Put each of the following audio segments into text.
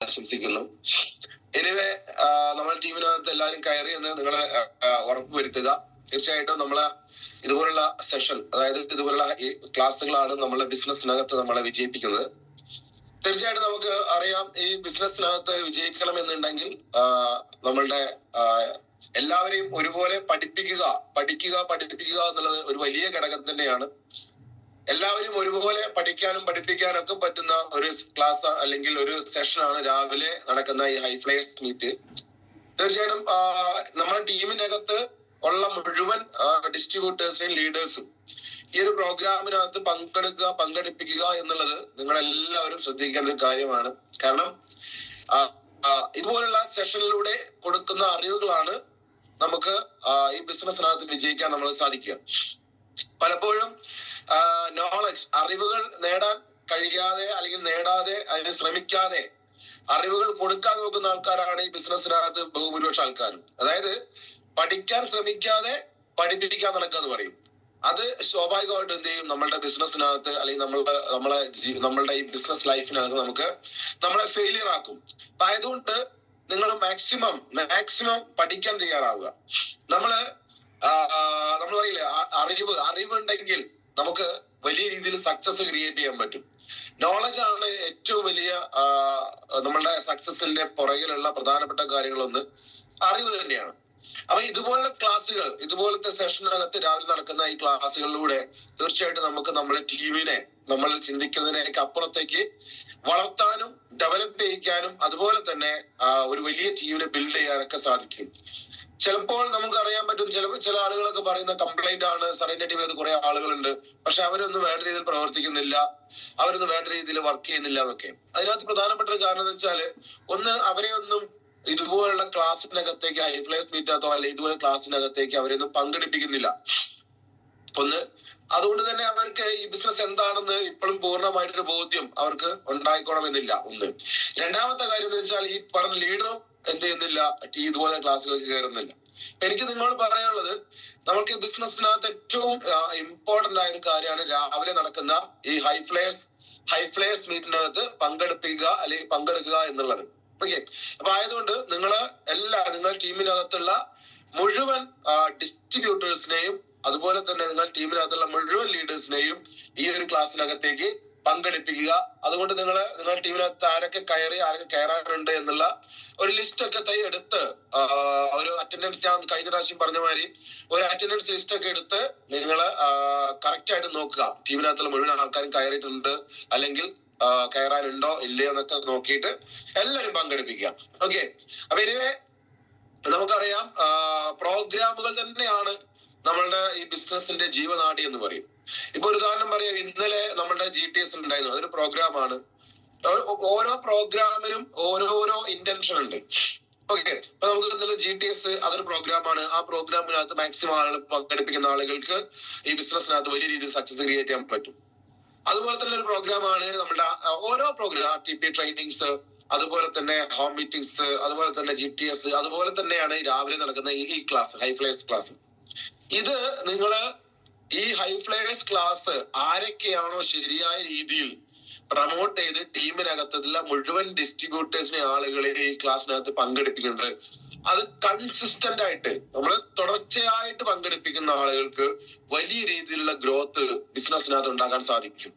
ആശംസിക്കുന്നു. എനിവേ നമ്മുടെ ടീമിനകത്ത് എല്ലാവരും കയറി എന്ന് നിങ്ങൾ ഉറപ്പുവരുത്തുക. തീർച്ചയായിട്ടും നമ്മളെ ഇതുപോലുള്ള സെഷൻ, അതായത് ഇതുപോലുള്ള ഈ ക്ലാസ്സുകളാണ് നമ്മളെ ബിസിനസ്സിനകത്ത് നമ്മളെ വിജയിപ്പിക്കുന്നത്. തീർച്ചയായിട്ടും നമുക്ക് അറിയാം, ഈ ബിസിനസ്സിനകത്ത് വിജയിക്കണമെന്നുണ്ടെങ്കിൽ നമ്മളുടെ എല്ലാവരെയും ഒരുപോലെ പഠിപ്പിക്കുക എന്നുള്ളത് ഒരു വലിയ ഘടകം തന്നെയാണ്. എല്ലാവരും ഒരുപോലെ പഠിക്കാനും പഠിപ്പിക്കാനും ഒക്കെ പറ്റുന്ന ഒരു ക്ലാസ് അല്ലെങ്കിൽ ഒരു സെഷനാണ് രാവിലെ നടക്കുന്ന ഈ ഹൈ ഫ്ലയേഴ്സ് മീറ്റ്. തീർച്ചയായിട്ടും നമ്മുടെ ടീമിനകത്ത് ഉള്ള മുഴുവൻ ഡിസ്ട്രിബ്യൂട്ടേഴ്സിനെയും ലീഡേഴ്സും ഈ ഒരു പ്രോഗ്രാമിനകത്ത് പങ്കെടുപ്പിക്കുക എന്നുള്ളത് നിങ്ങളെല്ലാവരും ശ്രദ്ധിക്കേണ്ട ഒരു കാര്യമാണ്. കാരണം ഇതുപോലുള്ള സെഷനിലൂടെ കൊടുക്കുന്ന അറിവുകളാണ് നമുക്ക് ഈ ബിസിനസ്സിനകത്ത് വിജയിക്കാൻ നമ്മൾ സാധിക്കുക. പലപ്പോഴും നോളജ്, അറിവുകൾ നേടാൻ കഴിയാതെ അല്ലെങ്കിൽ നേടാതെ അതിന് ശ്രമിക്കാതെ അറിവുകൾ കൊടുക്കാൻ നോക്കുന്ന ആൾക്കാരാണ് ഈ ബിസിനസ്സിനകത്ത് ബഹുഭൂരിപക്ഷ ആൾക്കാരും. അതായത് പഠിക്കാൻ ശ്രമിക്കാതെ പഠിപ്പിക്കാൻ നടക്കുക എന്ന് പറയും. അത് സ്വാഭാവികമായിട്ട് എന്ത് ചെയ്യും, നമ്മളുടെ ബിസിനസ്സിനകത്ത് അല്ലെങ്കിൽ നമ്മളുടെ ഈ ബിസിനസ് ലൈഫിനകത്ത് നമ്മളെ ഫെയിലിയർ ആക്കും. അപ്പൊ ആയതുകൊണ്ട് നിങ്ങൾ മാക്സിമം പഠിക്കാൻ തയ്യാറാവുക. നമ്മൾ പറയില്ലേ, അറിവുണ്ടെങ്കിൽ നമുക്ക് വലിയ രീതിയിൽ സക്സസ് ക്രിയേറ്റ് ചെയ്യാൻ പറ്റും. നോളജ് ആണ് ഏറ്റവും വലിയ നമ്മളുടെ സക്സസിന്റെ പുറകിലുള്ള പ്രധാനപ്പെട്ട കാര്യങ്ങളൊന്ന് അറിവ് തന്നെയാണ്. അപ്പൊ ഇതുപോലുള്ള ക്ലാസ്സുകൾ, ഇതുപോലത്തെ സെഷനകത്ത് രാവിലെ നടക്കുന്ന ഈ ക്ലാസ്സുകളിലൂടെ തീർച്ചയായിട്ടും നമുക്ക് നമ്മുടെ ടീമിനെ നമ്മൾ ചിന്തിക്കുന്നതിനേക്ക് അപ്പുറത്തേക്ക് വളർത്താനും ഡെവലപ്പ് ചെയ്യിക്കാനും അതുപോലെ തന്നെ ഒരു വലിയ ടീമിനെ ബിൽഡ് ചെയ്യാനൊക്കെ സാധിക്കും. ചിലപ്പോൾ നമുക്ക് അറിയാൻ പറ്റും, ചില ആളുകളൊക്കെ പറയുന്ന കംപ്ലൈന്റ് ആണ്, സാറിന്റെ ടീമിൽ കുറെ ആളുകളുണ്ട്, പക്ഷെ അവരൊന്നും വേണ്ട രീതിയിൽ പ്രവർത്തിക്കുന്നില്ല, അവരൊന്നും വേണ്ട രീതിയിൽ വർക്ക് ചെയ്യുന്നില്ല എന്നൊക്കെ. അതിനകത്ത് പ്രധാനപ്പെട്ട ഒരു കാരണം എന്ന് വെച്ചാല്, ഒന്ന് അവരെ ഒന്നും ഇതുപോലുള്ള ക്ലാസ്സിനകത്തേക്ക്, ഹൈ ഫ്ലയേഴ്സ് മീറ്റിനകത്തോ അല്ലെങ്കിൽ ഇതുപോലെ ക്ലാസ്സിനകത്തേക്ക് അവരൊന്നും പങ്കെടുപ്പിക്കുന്നില്ല. ഒന്ന്, അതുകൊണ്ട് തന്നെ അവർക്ക് ഈ ബിസിനസ് എന്താണെന്ന് ഇപ്പോഴും പൂർണ്ണമായിട്ടൊരു ബോധ്യം അവർക്ക് ഉണ്ടായിക്കോണമെന്നില്ല. ഒന്ന്. രണ്ടാമത്തെ കാര്യം എന്ന് വെച്ചാൽ, ഈ പറഞ്ഞ ലീഡറും എന്ത് ചെയ്യുന്നില്ല, ഇതുപോലെ ക്ലാസ്സുകൾക്ക് കയറുന്നില്ല. എനിക്ക് നിങ്ങളോട് പറയാനുള്ളത്, നമുക്ക് ബിസിനസ്സിനകത്ത് ഏറ്റവും ഇമ്പോർട്ടന്റ് ആയ ഒരു കാര്യമാണ് രാവിലെ നടക്കുന്ന ഈ ഹൈ ഫ്ലയേഴ്സ് മീറ്റിനകത്ത് പങ്കെടുക്കുക എന്നുള്ളത്. ഓക്കെ. അപ്പൊ ആയതുകൊണ്ട് നിങ്ങൾ ടീമിനകത്തുള്ള മുഴുവൻ ഡിസ്ട്രിബ്യൂട്ടേഴ്സിനെയും അതുപോലെ തന്നെ നിങ്ങൾ ടീമിനകത്തുള്ള മുഴുവൻ ലീഡേഴ്സിനെയും ഈ ഒരു ക്ലാസ്സിനകത്തേക്ക് പങ്കെടുപ്പിക്കുക. അതുകൊണ്ട് നിങ്ങളുടെ ടീമിനകത്ത് ആരൊക്കെ കയറാനുണ്ട് എന്നുള്ള ഒരു ലിസ്റ്റ് ഒക്കെ എടുത്ത്, ഒരു അറ്റൻഡൻസ്, ഞാൻ കഴിഞ്ഞ പ്രാവശ്യം പറഞ്ഞ മാതിരി ഒരു അറ്റൻഡൻസ് ലിസ്റ്റ് ഒക്കെ എടുത്ത് നിങ്ങൾ കറക്റ്റ് ആയിട്ട് നോക്കുക. ടീമിനകത്തുള്ള മുഴുവൻ ആൾക്കാരും കയറിയിട്ടുണ്ട് അല്ലെങ്കിൽ കയറാനുണ്ടോ ഇല്ലയോ എന്നൊക്കെ നോക്കിയിട്ട് എല്ലാവരും പങ്കെടുപ്പിക്കുക. ഓക്കെ. അപ്പൊ ഇനിവേ നമുക്കറിയാം, പ്രോഗ്രാമുകൾ തന്നെയാണ് നമ്മളുടെ ഈ ബിസിനസിന്റെ ജീവനാഡി എന്ന് പറയും. ഇപ്പൊ ഒരു ഉദാഹരണം പറയാം, ഇന്നലെ നമ്മളുടെ GTS ഉണ്ടായിരുന്നു, അതൊരു പ്രോഗ്രാമാണ്. ഓരോ പ്രോഗ്രാമിനും ഓരോരോ ഇന്റൻഷൻ ഉണ്ട്. ഓക്കെ. അപ്പൊ നമുക്ക് ഇന്നലെ GTS അതൊരു പ്രോഗ്രാമാണ്. ആ പ്രോഗ്രാമിനകത്ത് മാക്സിമം ആളുകൾ പങ്കെടുപ്പിക്കുന്ന ആളുകൾക്ക് ഈ ബിസിനസ്സിനകത്ത് വലിയ രീതിയിൽ സക്സസ് ക്രിയേറ്റ് ചെയ്യാൻ പറ്റും. അതുപോലെ തന്നെ ഒരു പ്രോഗ്രാമാണ് നമ്മുടെ ഓരോ പ്രോഗ്രാം, TP ട്രെയിനിങ്സ്, അതുപോലെ തന്നെ ഹോം മീറ്റിംഗ്സ്, അതുപോലെ തന്നെ GTS, അതുപോലെ തന്നെയാണ് രാവിലെ നടക്കുന്ന ഈ ക്ലാസ്, ഹൈ ഫ്ലയേഴ്സ് ക്ലാസ്. ഇത് ഈ ഹൈ ഫ്ലയേഴ്സ് ക്ലാസ് ആരൊക്കെയാണോ ശരിയായ രീതിയിൽ പ്രൊമോട്ട് ചെയ്ത് ടീമിനകത്തുള്ള മുഴുവൻ ഡിസ്ട്രിബ്യൂട്ടേഴ്സിനെ ആളുകളെ ഈ ക്ലാസ്സിനകത്ത് പങ്കെടുപ്പിക്കുന്നത്, അത് കൺസിസ്റ്റന്റ് ആയിട്ട് നമ്മൾ തുടർച്ചയായിട്ട് പങ്കെടുപ്പിക്കുന്ന ആളുകൾക്ക് വലിയ രീതിയിലുള്ള ഗ്രോത്ത് ബിസിനസ്സിനകത്ത് ഉണ്ടാക്കാൻ സാധിക്കും.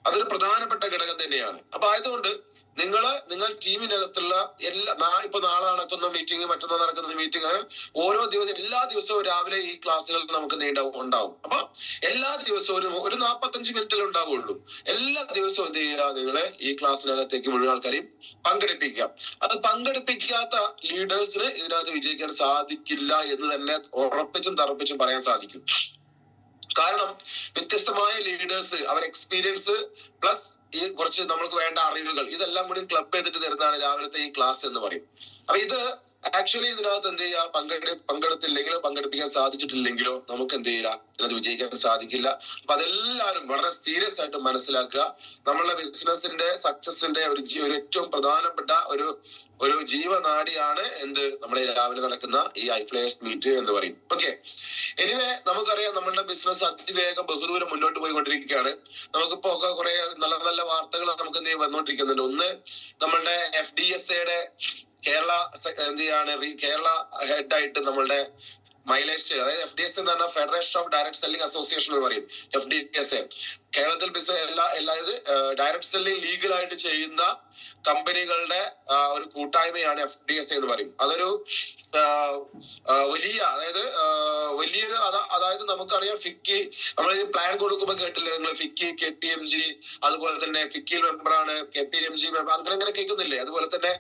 അതൊരു പ്രധാനപ്പെട്ട ഘടകം തന്നെയാണ്. അപ്പൊ ആയതുകൊണ്ട് നിങ്ങൾ ടീമിനകത്തുള്ള ഇപ്പൊ നാളെ നടക്കുന്ന മീറ്റിംഗ്, മറ്റന്നാൾ നടക്കുന്ന മീറ്റിംഗ്, എല്ലാ ദിവസവും രാവിലെ ഈ ക്ലാസ്സുകൾ നമുക്ക് ഉണ്ടാവും. അപ്പൊ എല്ലാ ദിവസവും ഒരു 45 മിനിറ്റിൽ ഉണ്ടാവുള്ളൂ. എല്ലാ ദിവസവും എന്ത് ചെയ്യുക, നിങ്ങളെ ഈ ക്ലാസ്സിനകത്തേക്ക് മുഴുവൻ ആൾക്കാരെയും പങ്കെടുപ്പിക്കുക. അത് പങ്കെടുപ്പിക്കാത്ത ലീഡേഴ്സിന് ഇതിനകത്ത് വിജയിക്കാൻ സാധിക്കില്ല എന്ന് തന്നെ ഉറപ്പിച്ചും തറപ്പിച്ചും പറയാൻ സാധിക്കും. കാരണം വ്യത്യസ്തമായ ലീഡേഴ്സ്, അവർ എക്സ്പീരിയൻസ് പ്ലസ് ഈ കുറച്ച് നമ്മൾക്ക് വേണ്ട അറിവുകൾ, ഇതെല്ലാം കൂടി ക്ലബ് ചെയ്തിട്ട് തരുന്നതാണ് രാവിലത്തെ ഈ ക്ലാസ് എന്ന് പറയും. അപ്പൊ ഇത് ആക്ച്വലി ഇതിനകത്ത് എന്ത് ചെയ്യുക, പങ്കെടുത്തില്ലെങ്കിലോ പങ്കെടുപ്പിക്കാൻ സാധിച്ചിട്ടില്ലെങ്കിലോ നമുക്ക് എന്ത് ചെയ്യില്ല, ഇതിനകത്ത് വിജയിക്കാൻ സാധിക്കില്ല. അപ്പൊ അതെല്ലാവരും വളരെ സീരിയസ് ആയിട്ട് മനസ്സിലാക്കുക. നമ്മളുടെ ബിസിനസിന്റെ സക്സസിന്റെ ഒരു ഏറ്റവും പ്രധാനപ്പെട്ട ഒരു ജീവനാഡിയാണ് നമ്മുടെ രാവിലെ നടക്കുന്ന ഈ ഐഫ്ലയേഴ്സ് മീറ്റ് എന്ന് പറയും. ഓക്കെ, എനിവേ നമുക്കറിയാം നമ്മളുടെ ബിസിനസ് അതിവേഗം ബഹുദൂരം മുന്നോട്ട് പോയിക്കൊണ്ടിരിക്കുകയാണ്. നമുക്കിപ്പോ ഒക്കെ കുറെ നല്ല നല്ല വാർത്തകൾ നമുക്ക് എന്ത് വന്നുകൊണ്ടിരിക്കുന്നുണ്ട്. ഒന്ന്, നമ്മളുടെ FDSAയുടെ കേരള കേരള ഹെഡായിട്ട് നമ്മളുടെ മൈലേജ്, അതായത് FDSA എന്ന് പറഞ്ഞാൽ federation of direct selling association എന്ന് പറയും. FDSA കേരളത്തിൽ ഡയറക്ട് സെല്ലിംഗ് ലീഗലായിട്ട് ചെയ്യുന്ന കമ്പനികളുടെ ഒരു കൂട്ടായ്മയാണ് FDSA എന്ന് പറയും. അതൊരു വലിയൊരു അതായത് നമുക്കറിയാം ഫിക്കി, നമ്മൾ പ്ലാൻ കൊടുക്കുമ്പോൾ കേട്ടില്ലേ നിങ്ങൾ, ഫിക്കി, KPMG, അതുപോലെ തന്നെ ഫിക്കിയിൽ മെമ്പറാണ്, KPMG മെമ്പർ, അങ്ങനെ കേൾക്കുന്നില്ലേ? അതുപോലെ തന്നെ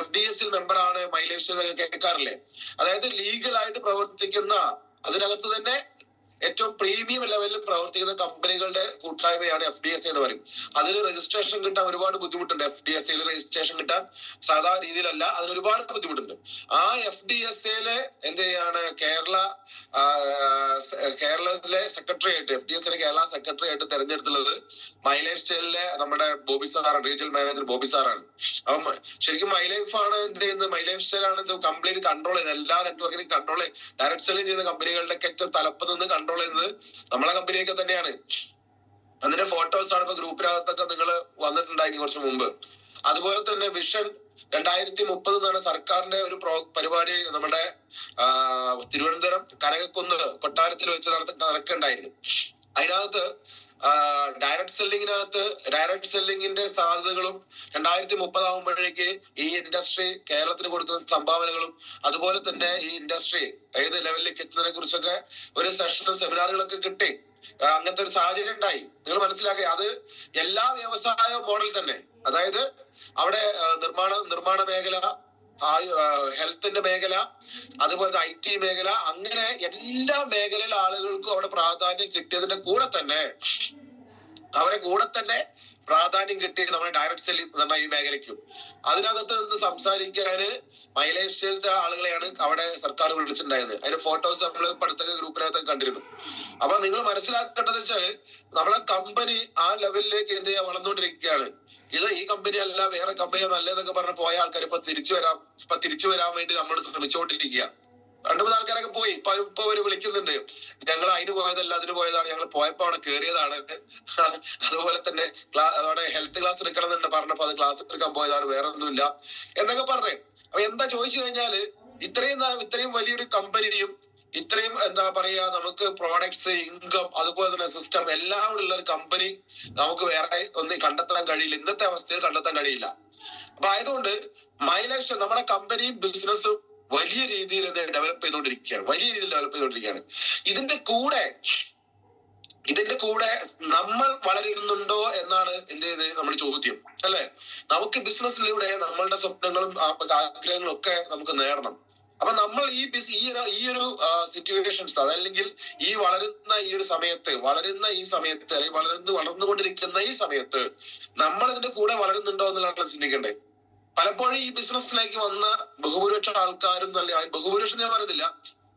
FDSൽ മെമ്പറാണ് മൈലേജ് എന്നൊക്കെ കേൾക്കാറില്ലേ? അതായത് ലീഗലായിട്ട് പ്രവർത്തിക്കുന്ന, അതിനകത്ത് തന്നെ ഏറ്റവും പ്രീമിയം ലെവലിൽ പ്രവർത്തിക്കുന്ന കമ്പനികളുടെ കൂട്ടായ്മയാണ് FDSA എന്ന് പറയും. അതിൽ രജിസ്ട്രേഷൻ കിട്ടാൻ ഒരുപാട് ബുദ്ധിമുട്ടുണ്ട്. FDSAയിൽ രജിസ്ട്രേഷൻ കിട്ടാൻ സാധാരണ രീതിയിലല്ല, അതിന് ഒരുപാട് ബുദ്ധിമുട്ടുണ്ട്. ആ FDSAയിലെ കേരളത്തിലെ സെക്രട്ടറിയായിട്ട്, FDSAയിലെ കേരള സെക്രട്ടറി ആയിട്ട് തെരഞ്ഞെടുത്തുള്ളത് മൈലേജ് സ്റ്റൈലിലെ നമ്മുടെ ബോബി സാറാണ്, റീജിയണൽ മാനേജർ ബോബി സാറാണ്. അപ്പം ശരിക്കും മൈലൈഫാണ് മൈലൈഫ് സ്റ്റൈലാണ് കംപ്ലീറ്റ് കൺട്രോൾ ചെയ്യുന്നത്, എല്ലാ നെറ്റ്വർക്കിനും കൺട്രോൾ ഡയറക്ട് സെല്ലിംഗ് ചെയ്യുന്ന കമ്പനികളുടെ ഏറ്റവും തലപ്പ് നിന്ന് കൺട്രോൾ ചെയ്യുന്നത് നമ്മളെ കമ്പനിയൊക്കെ തന്നെയാണ്. അതിന്റെ ഫോട്ടോസ് ആണ് ഇപ്പൊ ഗ്രൂപ്പിനകത്തൊക്കെ നിങ്ങൾ വന്നിട്ടുണ്ടായിരുന്നു കുറച്ച് മുമ്പ്. അതുപോലെ തന്നെ വിഷൻ 2030 എന്നാണ് സർക്കാരിന്റെ ഒരു പരിപാടി നമ്മുടെ തിരുവനന്തപുരം കനകക്കുന്ന് കൊട്ടാരത്തിൽ വെച്ച് നടക്കുന്നുണ്ടായിരുന്നു. അതിനകത്ത് ഡയറക്ട് സെല്ലിങ്ങിന്റെ സാധ്യതകളും 2030 ആകുമ്പോഴേക്ക് ഈ ഇൻഡസ്ട്രി കേരളത്തിന് കൊടുക്കുന്ന സംഭാവനകളും, അതുപോലെ തന്നെ ഈ ഇൻഡസ്ട്രി ഏത് ലെവലിലേക്ക് എത്തുന്നതിനെ കുറിച്ചൊക്കെ ഒരു സെമിനാറുകളൊക്കെ കിട്ടി. അങ്ങനത്തെ ഒരു സാഹചര്യം ഉണ്ടായി. നിങ്ങൾ മനസ്സിലാക്കുക, അത് എല്ലാ വ്യവസായ മോഡൽ തന്നെ, അതായത് അവിടെ നിർമ്മാണ മേഖല, ഹെൽത്തിന്റെ മേഖല, അതുപോലെ IT മേഖല, അങ്ങനെ എല്ലാ മേഖലയിലെ ആളുകൾക്കും അവിടെ പ്രാധാന്യം കിട്ടിയതിന്റെ കൂടെ തന്നെ പ്രാധാന്യം കിട്ടി നമ്മുടെ ഡയറക്ട് സെല്ലിംഗ് എന്ന ഈ മേഖലയ്ക്കും. അതിനകത്ത് നിന്ന് സംസാരിക്കാന് മൈലേഷ്യയിലത്തെ ആളുകളെയാണ് അവിടെ സർക്കാർ വിളിച്ചിട്ടുണ്ടായിരുന്നത്. അതിന്റെ ഫോട്ടോസ് നമ്മൾ അടുത്ത ഗ്രൂപ്പിനകത്ത് കണ്ടിരുന്നു. അപ്പൊ നിങ്ങൾ മനസ്സിലാക്കേണ്ടത് വെച്ചാൽ നമ്മളെ കമ്പനി ആ ലെവലിലേക്ക് എന്ത് ചെയ്യാൻ വളർന്നുകൊണ്ടിരിക്കുകയാണ്. ഈ കമ്പനി അല്ല വേറെ കമ്പനി നല്ലതെന്നൊക്കെ പറഞ്ഞ് പോയ ആൾക്കാർ ഇപ്പൊ തിരിച്ചു വരാൻ വേണ്ടി നമ്മൾ ശ്രമിച്ചുകൊണ്ടിരിക്കുക. 2-3 ആൾക്കാരൊക്കെ പോയി. ഇപ്പൊ അവര് വിളിക്കുന്നുണ്ട്, ഞങ്ങൾ അതിന് പോയതല്ല അതിന് പോയതാണ്, ഞങ്ങൾ പോയപ്പോ അവിടെ കയറിയതാണ്, അതുപോലെ തന്നെ അവിടെ ഹെൽത്ത് ക്ലാസ് എടുക്കണമെന്നുണ്ട് പറഞ്ഞപ്പോ അത് ക്ലാസ് എടുക്കാൻ പോയതാണ്, വേറെ ഒന്നുമില്ല എന്നൊക്കെ പറഞ്ഞേ. അപ്പൊ എന്താ ചോദിച്ചു കഴിഞ്ഞാല്, ഇത്രയും വലിയൊരു കമ്പനിയും ഇത്രയും നമുക്ക് പ്രോഡക്ട്സ്, ഇൻകം, അതുപോലെ തന്നെ സിസ്റ്റം എല്ലാം ഉള്ള ഒരു കമ്പനി നമുക്ക് വേറെ ഒന്നും കണ്ടെത്താൻ കഴിയില്ല, ഇന്നത്തെ അവസ്ഥയിൽ കണ്ടെത്താൻ കഴിയില്ല. അപ്പൊ ആയതുകൊണ്ട് മൈലേജ് നമ്മുടെ കമ്പനിയും ബിസിനസ്സും വലിയ രീതിയിൽ ഡെവലപ്പ് ചെയ്തുകൊണ്ടിരിക്കുകയാണ്. ഇതിന്റെ കൂടെ നമ്മൾ വളരുന്നുണ്ടോ എന്നാണ് നമ്മുടെ ചോദ്യം, അല്ലെ? നമുക്ക് ബിസിനസ്സിലൂടെ നമ്മളുടെ സ്വപ്നങ്ങളും ആഗ്രഹങ്ങളും ഒക്കെ നമുക്ക് നേടണം. അപ്പൊ നമ്മൾ ഈ ഒരു സിറ്റുവേഷൻസ്, അതല്ലെങ്കിൽ വളരുന്ന വളർന്നുകൊണ്ടിരിക്കുന്ന ഈ സമയത്ത് നമ്മൾ ഇതിന്റെ കൂടെ വളരുന്നുണ്ടോ എന്നുള്ളതാണ് ചിന്തിക്കേണ്ടത്. പലപ്പോഴും ഈ ബിസിനസ്സിലേക്ക് വന്ന ബഹുഭൂരിപക്ഷ ആൾക്കാരും, ബഹുഭൂരിപക്ഷം ഞാൻ പറയുന്നില്ല,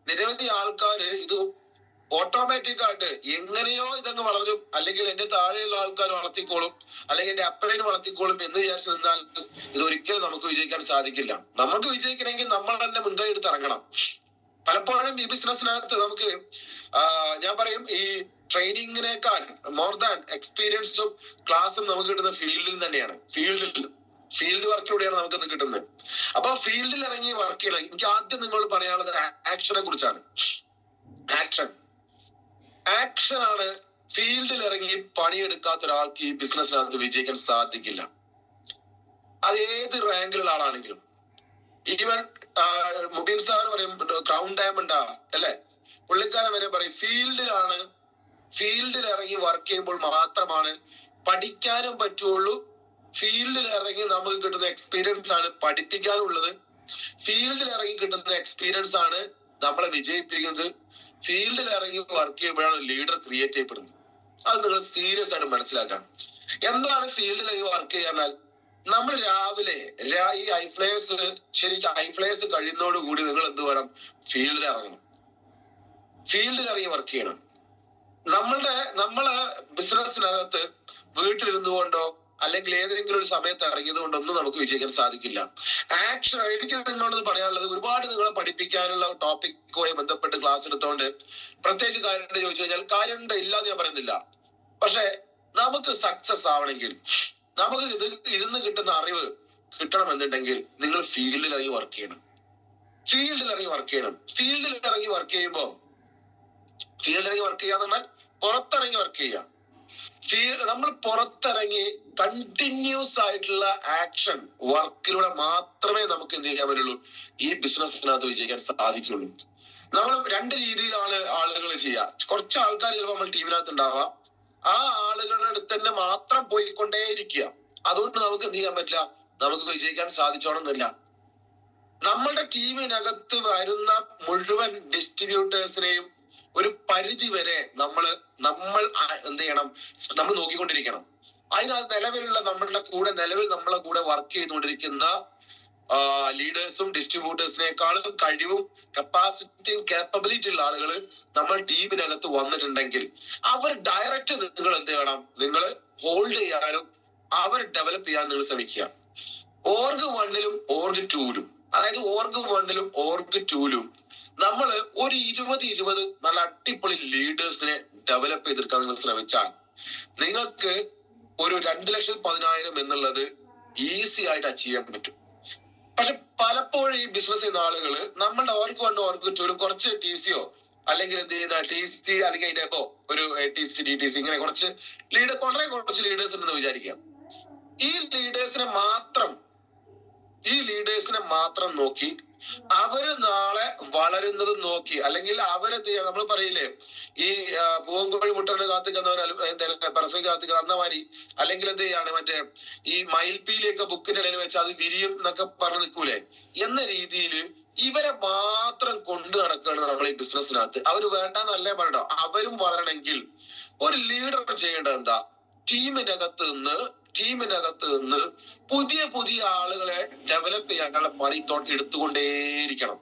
നിരവധി ആൾക്കാര് ഇത് ഓട്ടോമാറ്റിക് ആയിട്ട് എങ്ങനെയോ ഇതങ്ങ് വളരും, അല്ലെങ്കിൽ എന്റെ താഴെയുള്ള ആൾക്കാർ വളർത്തിക്കോളും, അല്ലെങ്കിൽ എന്റെ അപ്പഴേന് വളർത്തിക്കോളും എന്ന് വിചാരിച്ചു നിന്നാൽ ഇതൊരിക്കലും നമുക്ക് വിജയിക്കാൻ സാധിക്കില്ല. നമുക്ക് വിജയിക്കണമെങ്കിൽ നമ്മൾ തന്നെ മുൻകൈ എടുത്ത് ഇറങ്ങണം. പലപ്പോഴും ഈ ബിസിനസ്സിനകത്ത് നമുക്ക് ഞാൻ പറയും, ഈ ട്രെയിനിങ്ങിനേക്കാൾ മോർ ദാൻ എക്സ്പീരിയൻസും ക്ലാസ്സും നമുക്ക് കിട്ടുന്ന ഫീൽഡിൽ തന്നെയാണ്. ഫീൽഡ് വർക്കിലൂടെയാണ് നമുക്കത് കിട്ടുന്നത്. അപ്പൊ ഫീൽഡിൽ ഇറങ്ങി വർക്ക് ചെയ്യണം. എനിക്ക് ആദ്യം നിങ്ങളോട് പറയാനുള്ളത് ആക്ഷനെ കുറിച്ചാണ്. ആക്ഷൻ ആണ്. ഫീൽഡിൽ ഇറങ്ങി പണിയെടുക്കാത്ത ഒരാൾക്ക് ഈ ബിസിനസ്സിനകത്ത് വിജയിക്കാൻ സാധിക്കില്ല. അത് ഏത് റാങ്കിലുള്ള ആളാണെങ്കിലും. ഈവൻ മുബീൻ സാർ പറയും ക്രൗൺ ഡയമണ്ടാ അല്ലെ, പുള്ളിക്കാരൻ വരെ പറയും ഫീൽഡിൽ ഇറങ്ങി വർക്ക് ചെയ്യുമ്പോൾ മാത്രമാണ് പഠിക്കാനും പറ്റുള്ളൂ. ഫീൽഡിൽ ഇറങ്ങി നമുക്ക് കിട്ടുന്ന എക്സ്പീരിയൻസ് ആണ് പഠിപ്പിക്കാനുള്ളത്. ഫീൽഡിൽ ഇറങ്ങി കിട്ടുന്ന എക്സ്പീരിയൻസ് ആണ് നമ്മളെ വിജയിപ്പിക്കുന്നത്. ഫീൽഡിൽ ഇറങ്ങി വർക്ക് ചെയ്യുമ്പോഴാണ് ലീഡർ ക്രിയേറ്റ് ചെയ്യപ്പെടുന്നത്. അത് നിങ്ങൾ സീരിയസ് ആയിട്ട് മനസ്സിലാക്കാം. എന്താണ് ഫീൽഡിൽ ഇറങ്ങി വർക്ക് ചെയ്യാൻ? നമ്മൾ രാവിലെ ഈ ഹൈഫ്ലയേഴ്സ് ശരിക്കും ഹൈഫ്ലയേഴ്സ് കഴിയുന്നതോടുകൂടി നിങ്ങൾ എന്ത് വേണം? ഫീൽഡിൽ ഇറങ്ങണം. ഫീൽഡിൽ ഇറങ്ങി വർക്ക് ചെയ്യണം. നമ്മള് ബിസിനസ്സിനകത്ത് വീട്ടിലിരുന്നു കൊണ്ടോ അല്ലെങ്കിൽ ഏതെങ്കിലും ഒരു സമയത്ത് ഇറങ്ങിയത് കൊണ്ടൊന്നും നമുക്ക് വിജയിക്കാൻ സാധിക്കില്ല. ആക്ഷൻ. എനിക്ക് നിങ്ങളോട് പറയാനുള്ളത്, ഒരുപാട് നിങ്ങളെ പഠിപ്പിക്കാനുള്ള ടോപ്പിക്കുമായി ബന്ധപ്പെട്ട് ക്ലാസ് എടുത്തോണ്ട് പ്രത്യേകിച്ച് കാര്യമുണ്ട് ചോദിച്ചു കഴിഞ്ഞാൽ കാര്യമുണ്ട്, ഇല്ലാന്ന് ഞാൻ പറയുന്നില്ല. പക്ഷെ നമുക്ക് സക്സസ് ആവണമെങ്കിൽ, നമുക്ക് ഇരുന്ന് കിട്ടുന്ന അറിവ് കിട്ടണമെന്നുണ്ടെങ്കിൽ നിങ്ങൾ ഫീൽഡിൽ ഇറങ്ങി വർക്ക് ചെയ്യണം. ഫീൽഡിൽ ഇറങ്ങി വർക്ക് ചെയ്യണം. ഫീൽഡിൽ ഇറങ്ങി വർക്ക് ചെയ്യുമ്പോൾ, ഫീൽഡിൽ ഇറങ്ങി വർക്ക് ചെയ്യാന്ന് പറഞ്ഞാൽ പുറത്തിറങ്ങി വർക്ക് ചെയ്യാം. നമ്മൾ പുറത്തിറങ്ങി കണ്ടിന്യൂസ് ആയിട്ടുള്ള ആക്ഷൻ വർക്കിലൂടെ മാത്രമേ നമുക്ക് എന്ത് ചെയ്യാൻ പറ്റുള്ളൂ? ഈ ബിസിനസ്സിനകത്ത് വിജയിക്കാൻ സാധിക്കുള്ളൂ. നമ്മൾ രണ്ട് രീതിയിലാണ് ആളുകൾ ചെയ്യുക. കുറച്ച് ആൾക്കാർ ചിലപ്പോൾ നമ്മൾ ടീമിനകത്ത് ഉണ്ടാവാം. ആ ആളുകളുടെ അടുത്ത് തന്നെ മാത്രം പോയിക്കൊണ്ടേയിരിക്കുക. അതുകൊണ്ട് നമുക്ക് എന്ത് ചെയ്യാൻ പറ്റില്ല? നമുക്ക് വിജയിക്കാൻ സാധിച്ചോണമെന്നില്ല. നമ്മളുടെ ടീമിനകത്ത് വരുന്ന മുഴുവൻ ഡിസ്ട്രിബ്യൂട്ടേഴ്സിനെയും ഒരു പരിധി വരെ നമ്മൾ എന്ത് ചെയ്യണം? നമ്മൾ നോക്കിക്കൊണ്ടിരിക്കണം. അതിനകത്ത് നിലവിൽ നമ്മളെ കൂടെ വർക്ക് ചെയ്തുകൊണ്ടിരിക്കുന്ന ലീഡേഴ്സും ഡിസ്ട്രിബ്യൂട്ടേഴ്സിനേക്കാളും കഴിവും കപ്പാസിറ്റിയും കേപ്പബിലിറ്റി ഉള്ള ആളുകൾ നമ്മൾ ടീമിനകത്ത് വന്നിട്ടുണ്ടെങ്കിൽ അവർ ഡയറക്റ്റ് നിങ്ങൾ എന്ത് ചെയ്യണം? നിങ്ങൾ ഹോൾഡ് ചെയ്യാനും അവർ ഡെവലപ്പ് ചെയ്യാൻ നിങ്ങൾ ശ്രമിക്കുക. ഓർഗ് 1-ലും ഓർഗ് 2-ലും, അതായത് ഓർഗ് 1-ലും ഓർഗ് 2-ലും നമ്മൾ ഒരു 20 നല്ല അടിപൊളി ലീഡേഴ്സിനെ ഡെവലപ്പ് ചെയ്തെടുക്കാൻ നിങ്ങൾ ശ്രമിച്ചാൽ നിങ്ങൾക്ക് ഒരു 2,10,000 എന്നുള്ളത് ഈസി ആയിട്ട് അച്ചീവ് ചെയ്യാൻ പറ്റും. പക്ഷെ പലപ്പോഴും ഈ ബിസിനസ് ചെയ്യുന്ന ആളുകള് നമ്മളുടെ ഓർഗ് 1 ഓർഗ് 2 കുറച്ച് TCO അല്ലെങ്കിൽ എന്ത് ചെയ്യുന്ന TC അല്ലെങ്കിൽ അതിന്റെ ഇപ്പോ ഒരു ATC DTC ഇങ്ങനെ കുറച്ച് കുറച്ച് ലീഡേഴ്സ് ഉണ്ടെന്ന് വിചാരിക്കാം. ഈ ലീഡേഴ്സിനെ മാത്രം നോക്കി അവര് നാളെ വളരുന്നത് നോക്കി, അല്ലെങ്കിൽ അവരെന്ത് ചെയ്യാം? നമ്മൾ പറയില്ലേ, ഈ പൂവൻകോഴി മുട്ടയുടെ കാത്തിക്കുന്നവർ പരസ്യം കാത്തിക്കുന്ന അന്നമാരി, അല്ലെങ്കിൽ എന്ത് ചെയ്യാണ് മറ്റേ ഈ മയിൽപ്പീലിയൊക്കെ ബുക്കിന്റെ ഇടയിൽ വെച്ച് അത് വിരിയും എന്നൊക്കെ പറഞ്ഞു നിൽക്കൂലേ എന്ന രീതിയിൽ ഇവരെ മാത്രം കൊണ്ടു നടക്കുകയാണ് നമ്മൾ ഈ ബിസിനസ്സിനകത്ത്. അവര് വേണ്ടെന്നല്ലേ പറയണ്ടോ? അവരും വളരണമെങ്കിൽ ഒരു ലീഡർ ചെയ്യേണ്ടത് എന്താ? ടീമിനകത്ത് നിന്ന് പുതിയ ആളുകളെ ഡെവലപ്പ് ചെയ്യാനുള്ള പണി എടുത്തുകൊണ്ടേയിരിക്കണം.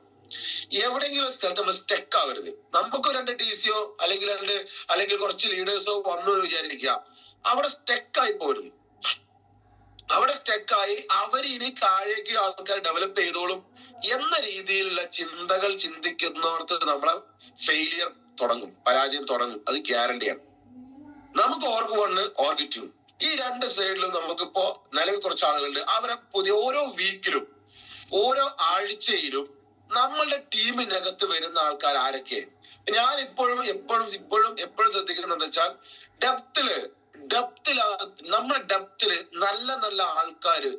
എവിടെയെങ്കിലും സ്ഥലത്ത് നമ്മൾ സ്റ്റെക്ക് ആവരുത്. നമുക്ക് 2 TCO അല്ലെങ്കിൽ കുറച്ച് ലീഡേഴ്സോ വന്നു വിചാരിക്കുക, അവിടെ സ്റ്റെക്കായി പോരുത്. അവിടെ സ്റ്റെക്കായി അവരിനി താഴേക്ക് ആൾക്കാർ ഡെവലപ്പ് ചെയ്തോളും എന്ന രീതിയിലുള്ള ചിന്തകൾ ചിന്തിക്കുന്നോടത്ത് നമ്മളെ ഫെയിലിയർ തുടങ്ങും, പരാജയം തുടങ്ങും. അത് ഗ്യാരണ്ടിയാണ്. നമുക്ക് ഓർഗ് 1 ഓർഗ് 2 ഈ 2 സൈഡിലും നമുക്കിപ്പോ നിലവിൽ കുറച്ച് ആളുകളുണ്ട്. അവരെ ഓരോ വീക്കിലും ഓരോ ആഴ്ചയിലും നമ്മളുടെ ടീമിനകത്ത് വരുന്ന ആൾക്കാർ ആരൊക്കെ? ഞാൻ എപ്പോഴും ശ്രദ്ധിക്കുന്നത് വെച്ചാൽ നമ്മുടെ ഡെപ്തില് നല്ല ആൾക്കാര്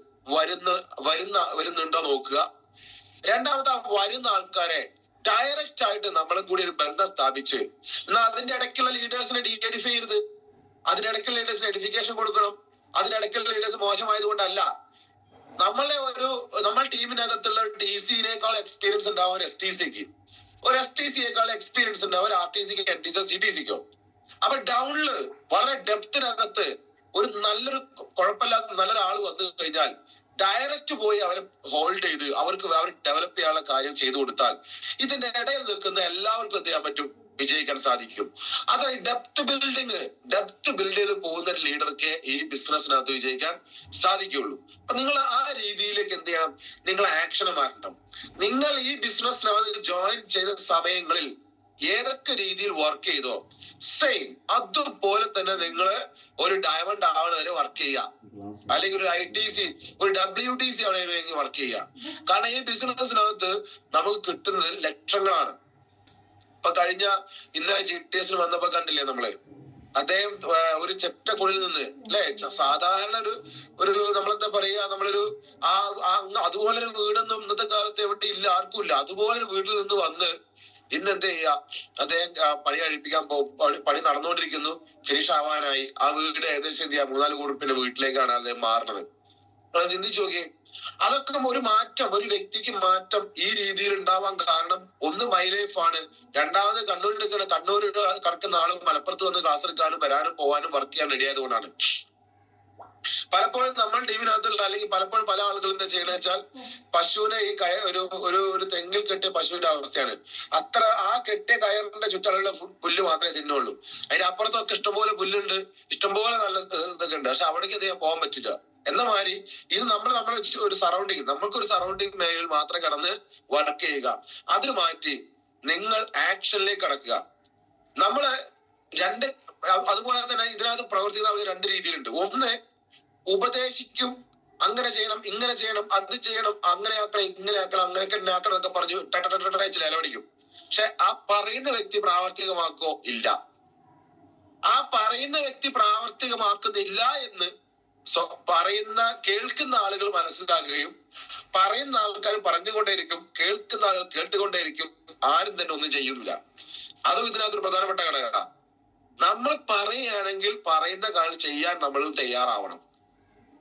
വരുന്നുണ്ടോ നോക്കുക. രണ്ടാമത്തെ വരുന്ന ആൾക്കാരെ ഡയറക്റ്റ് ആയിട്ട് നമ്മളെ കൂടി ഒരു ബന്ധം സ്ഥാപിച്ച്, എന്നാൽ അതിന്റെ ഇടയ്ക്കുള്ള ലീഡേഴ്സിനെ ഡീഐഡന്റിഫൈ ചെയ്യരുത്. അതിനിടയ്ക്കുള്ള ലീഡേഴ്സിന് എഡിഫിക്കേഷൻ കൊടുക്കണം. അതിനിടയ്ക്കുള്ള ലീഡേഴ്സ് മോശമായത് കൊണ്ടല്ല. നമ്മൾ ടീമിനകത്തുള്ള TCനേക്കാൾ എക്സ്പീരിയൻസ് ഉണ്ടാവും ഒരു STCക്ക്, ഒരു STCയേക്കാൾ എക്സ്പീരിയൻസ് ഉണ്ടാവും ഒരു RTCക്ക്, NTC, CTCക്കോ. അപ്പൊ ഡൗണില് വളരെ ഡെപ്തിനകത്ത് ഒരു കുഴപ്പമില്ലാത്ത നല്ലൊരാൾ വന്നു കഴിഞ്ഞാൽ ഡയറക്റ്റ് പോയി അവരെ ഹോൾഡ് ചെയ്ത് അവർ ഡെവലപ്പ് ചെയ്യാനുള്ള കാര്യം ചെയ്തു കൊടുത്താൽ ഇതിന്റെ ഇടയിൽ നിൽക്കുന്ന എല്ലാവർക്കും എന്ത് ചെയ്യാൻ പറ്റും? വിജയിക്കാൻ സാധിക്കും. അതായത് ഡെപ്ത് ബിൽഡ് ചെയ്ത് പോകുന്ന ഒരു ലീഡർക്ക് ഈ ബിസിനസ്സിനകത്ത് വിജയിക്കാൻ സാധിക്കുള്ളൂ. അപ്പൊ നിങ്ങൾ ആ രീതിയിലേക്ക് എന്ത് ചെയ്യണം? നിങ്ങൾ ആക്ഷൻ മാറ്റണം. നിങ്ങൾ ഈ ബിസിനസ്സിനകത്ത് ജോയിൻ ചെയ്ത സമയങ്ങളിൽ ഏതൊക്കെ രീതിയിൽ വർക്ക് ചെയ്തോ സെയിം അതുപോലെ തന്നെ നിങ്ങൾ ഒരു ഡയമണ്ട് ആവണ വരെ വർക്ക് ചെയ്യുക, അല്ലെങ്കിൽ ഒരു ITC, ഒരു WTC ആണെങ്കിൽ വർക്ക് ചെയ്യുക. കാരണം ഈ ബിസിനസ്സിനകത്ത് നമുക്ക് കിട്ടുന്നത് ലക്ഷങ്ങളാണ്. ഇപ്പൊ ഇന്നലെ GTS വന്നപ്പോ കണ്ടില്ലേ നമ്മള്, അദ്ദേഹം ഒരു ചെറ്റക്കുള്ളിൽ നിന്ന് അല്ലെ, സാധാരണ ഒരു നമ്മളെന്താ പറയാ, നമ്മളൊരു അതുപോലൊരു വീടൊന്നും ഇന്നത്തെ കാലത്ത് എവിടെ ഇല്ല, ആർക്കും ഇല്ല. അതുപോലൊരു വീട്ടിൽ നിന്ന് വന്ന് ഇന്ന് എന്ത് ചെയ്യാ, അദ്ദേഹം പണി കഴിപ്പിക്കാൻ പണി നടന്നുകൊണ്ടിരിക്കുന്നു, ഫിനിഷ് ആവാനായി. ആ വീട് ഏകദേശം എന്ത് ചെയ്യാ 3-4 കോടി റുപ്യയുടെ വീട്ടിലേക്കാണ് അദ്ദേഹം മാറുന്നത്. ചിന്തിച്ചു നോക്കിയേ. അതൊക്കെ ഒരു വ്യക്തിക്ക് മാറ്റം ഈ രീതിയിൽ ഉണ്ടാവാൻ കാരണം ഒന്ന് മൈ ലൈഫ് ആണ്. രണ്ടാമത് കണ്ണൂർ കടക്കുന്ന ആളും മലപ്പുറത്ത് വന്ന് ക്ലാസ് എടുക്കാനും വരാനും പോവാനും വർക്ക് ചെയ്യാൻ റെഡി ആയതുകൊണ്ടാണ്. പലപ്പോഴും നമ്മൾ ടീമിനകത്തുള്ള അല്ലെങ്കിൽ പലപ്പോഴും പല ആളുകളും എന്താ ചെയ്യുന്നത് വെച്ചാൽ പശുവിനെ ഈ ഒരു തെങ്ങിൽ കെട്ടിയ പശുവിന്റെ അവസ്ഥയാണ്. അത്ര ആ കെട്ടിയ കയറിന്റെ ചുറ്റളവിലുള്ള പുല്ല് മാത്രമേ തിന്നുള്ളൂ. അതിന് അപ്പുറത്തൊക്കെ ഇഷ്ടംപോലെ പുല്ലുണ്ട്, ഇഷ്ടംപോലെ നല്ല ഇതൊക്കെ ഉണ്ട്. പക്ഷെ അവിടേക്ക് അധികം പോകാൻ പറ്റില്ല. എന്ന മാതിരി ഇത് നമ്മളെ ഒരു സറൗണ്ടിങ്, നമുക്കൊരു സറൗണ്ടിങ് മേഖലയിൽ മാത്രം കടന്ന് വർക്ക് ചെയ്യുക. അതിന് മാറ്റി നിങ്ങൾ ആക്ഷനിലേക്ക് കടക്കുക. നമ്മള് അതുപോലെ തന്നെ ഇതിനകത്ത് പ്രവർത്തിക്കുന്ന ആളുകൾ രണ്ട് രീതിയിലുണ്ട്. ഒന്ന്, ഉപദേശിക്കും, അങ്ങനെ ചെയ്യണം, ഇങ്ങനെ ചെയ്യണം, അത് ചെയ്യണം, അങ്ങനെ ആക്കണം, ഇങ്ങനെ ആക്കണം, അങ്ങനെയൊക്കെ ആക്കണം എന്നൊക്കെ പറഞ്ഞു ചിലവടിക്കും. പക്ഷെ ആ പറയുന്ന വ്യക്തി പ്രാവർത്തികമാക്കോ ഇല്ല. ആ പറയുന്ന വ്യക്തി പ്രാവർത്തികമാക്കുന്നില്ല എന്ന് കേൾക്കുന്ന ആളുകൾ മനസ്സിലാക്കുകയും പറയുന്ന ആൾക്കാർ പറഞ്ഞുകൊണ്ടേയിരിക്കും, കേൾക്കുന്ന ആളുകൾ കേട്ടുകൊണ്ടേയിരിക്കും, ആരും തന്നെ ഒന്നും ചെയ്യുന്നില്ല. അതും ഇതിനകത്തൊരു പ്രധാനപ്പെട്ട ഘടക. നമ്മൾ പറയുകയാണെങ്കിൽ പറയുന്ന കാര്യം ചെയ്യാൻ നമ്മൾ തയ്യാറാവണം.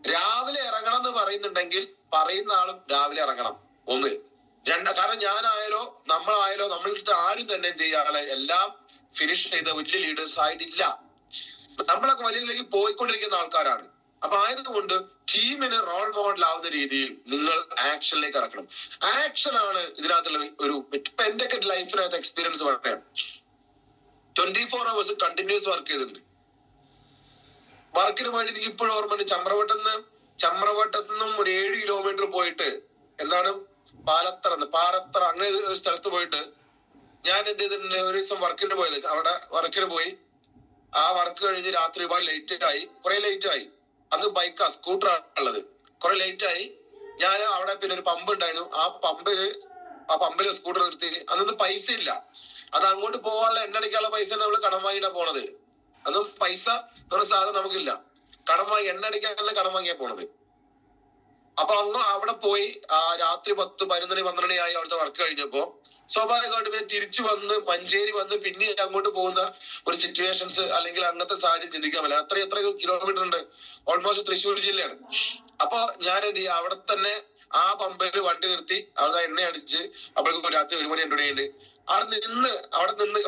രാവിലെ ഇറങ്ങണം എന്ന് പറയുന്നുണ്ടെങ്കിൽ പറയുന്ന ആളും രാവിലെ ഇറങ്ങണം. ഒന്ന്. കാരണം ഞാനായാലോ നമ്മളായാലോ നമ്മളിട്ട് ആരും തന്നെ എന്ത് ചെയ്യാതെ എല്ലാം ഫിനിഷ് ചെയ്ത വലിയ ലീഡേഴ്സ് ആയിട്ടില്ല. നമ്മളൊക്കെ വലിയ പോയിക്കൊണ്ടിരിക്കുന്ന ആൾക്കാരാണ്. അപ്പൊ ആയതുകൊണ്ട് ടീമിന് റോൾ മോഡൽ ആവുന്ന രീതിയിൽ നിങ്ങൾ ആക്ഷനിലേക്ക് ഇറക്കണം. ആക്ഷൻ ആണ് ഇതിനകത്തുള്ള ഇപ്പൊ എന്റെയൊക്കെ ലൈഫിനകത്ത് എക്സ്പീരിയൻസ് പറയാം. 24 hours കണ്ടിന്യൂസ് വർക്ക് ചെയ്തിട്ടുണ്ട്. വർക്കിന് പോയിട്ട് എനിക്ക് ഇപ്പോഴും ഓർമ്മയുണ്ട്, ചമ്രവട്ടത്തു നിന്നും ഒരു 7 കിലോമീറ്റർ പോയിട്ട് എന്താണ് പാലത്തറ അങ്ങനെ ഒരു സ്ഥലത്ത് പോയിട്ട് ഞാൻ എന്ത് ചെയ്തിട്ടുണ്ട്, ഒരു ദിവസം വർക്കിന് പോയത്. അവിടെ വർക്കിന് പോയി, ആ വർക്ക് കഴിഞ്ഞ് രാത്രി ഒരുപാട് കുറെ ലേറ്റ് ആയി. അന്ന് സ്കൂട്ടറാണ് ഉള്ളത്. കുറെ ലേറ്റ് ആയി. ഞാൻ അവിടെ പിന്നെ ഒരു പമ്പ് ഉണ്ടായിരുന്നു. ആ പമ്പില് സ്കൂട്ടർ നിർത്തി. അന്നൊന്നും പൈസ ഇല്ല. അത് അങ്ങോട്ട് പോകാനുള്ള എണ്ണ അടിക്കാനുള്ള പൈസ നമ്മൾ കടം വാങ്ങിയിട്ടാ പോണത്. അതും പൈസ എന്നുള്ള സാധനം നമുക്കില്ല. എണ്ണ അടിക്കാനുള്ള കടം വാങ്ങിയാ പോണത്. അപ്പൊ അന്ന് അവിടെ പോയി രാത്രി 10, 11, 12 ആയി അവിടുത്തെ വർക്ക് കഴിഞ്ഞപ്പോ സ്വാഭാവികമായിട്ട് പിന്നെ തിരിച്ചു വന്ന് മഞ്ചേരി വന്ന് പിന്നെ അങ്ങോട്ട് പോകുന്ന ഒരു സിറ്റുവേഷൻസ് അല്ലെങ്കിൽ അങ്ങനത്തെ സാഹചര്യം ചിന്തിക്കാൻ പറ്റില്ല. എത്ര കിലോമീറ്റർ ഉണ്ട്, ഓൾമോസ്റ്റ് തൃശ്ശൂർ ജില്ലയാണ്. അപ്പൊ ഞാൻ എന്ത് ചെയ്യാം, അവിടെ തന്നെ ആ പമ്പിൽ വണ്ടി നിർത്തി അവിടെ എണ്ണ അടിച്ച് അപ്പോഴേക്കും രാത്രി 1 മണി 2 മണിയുണ്ട്. അവിടെ നിന്ന്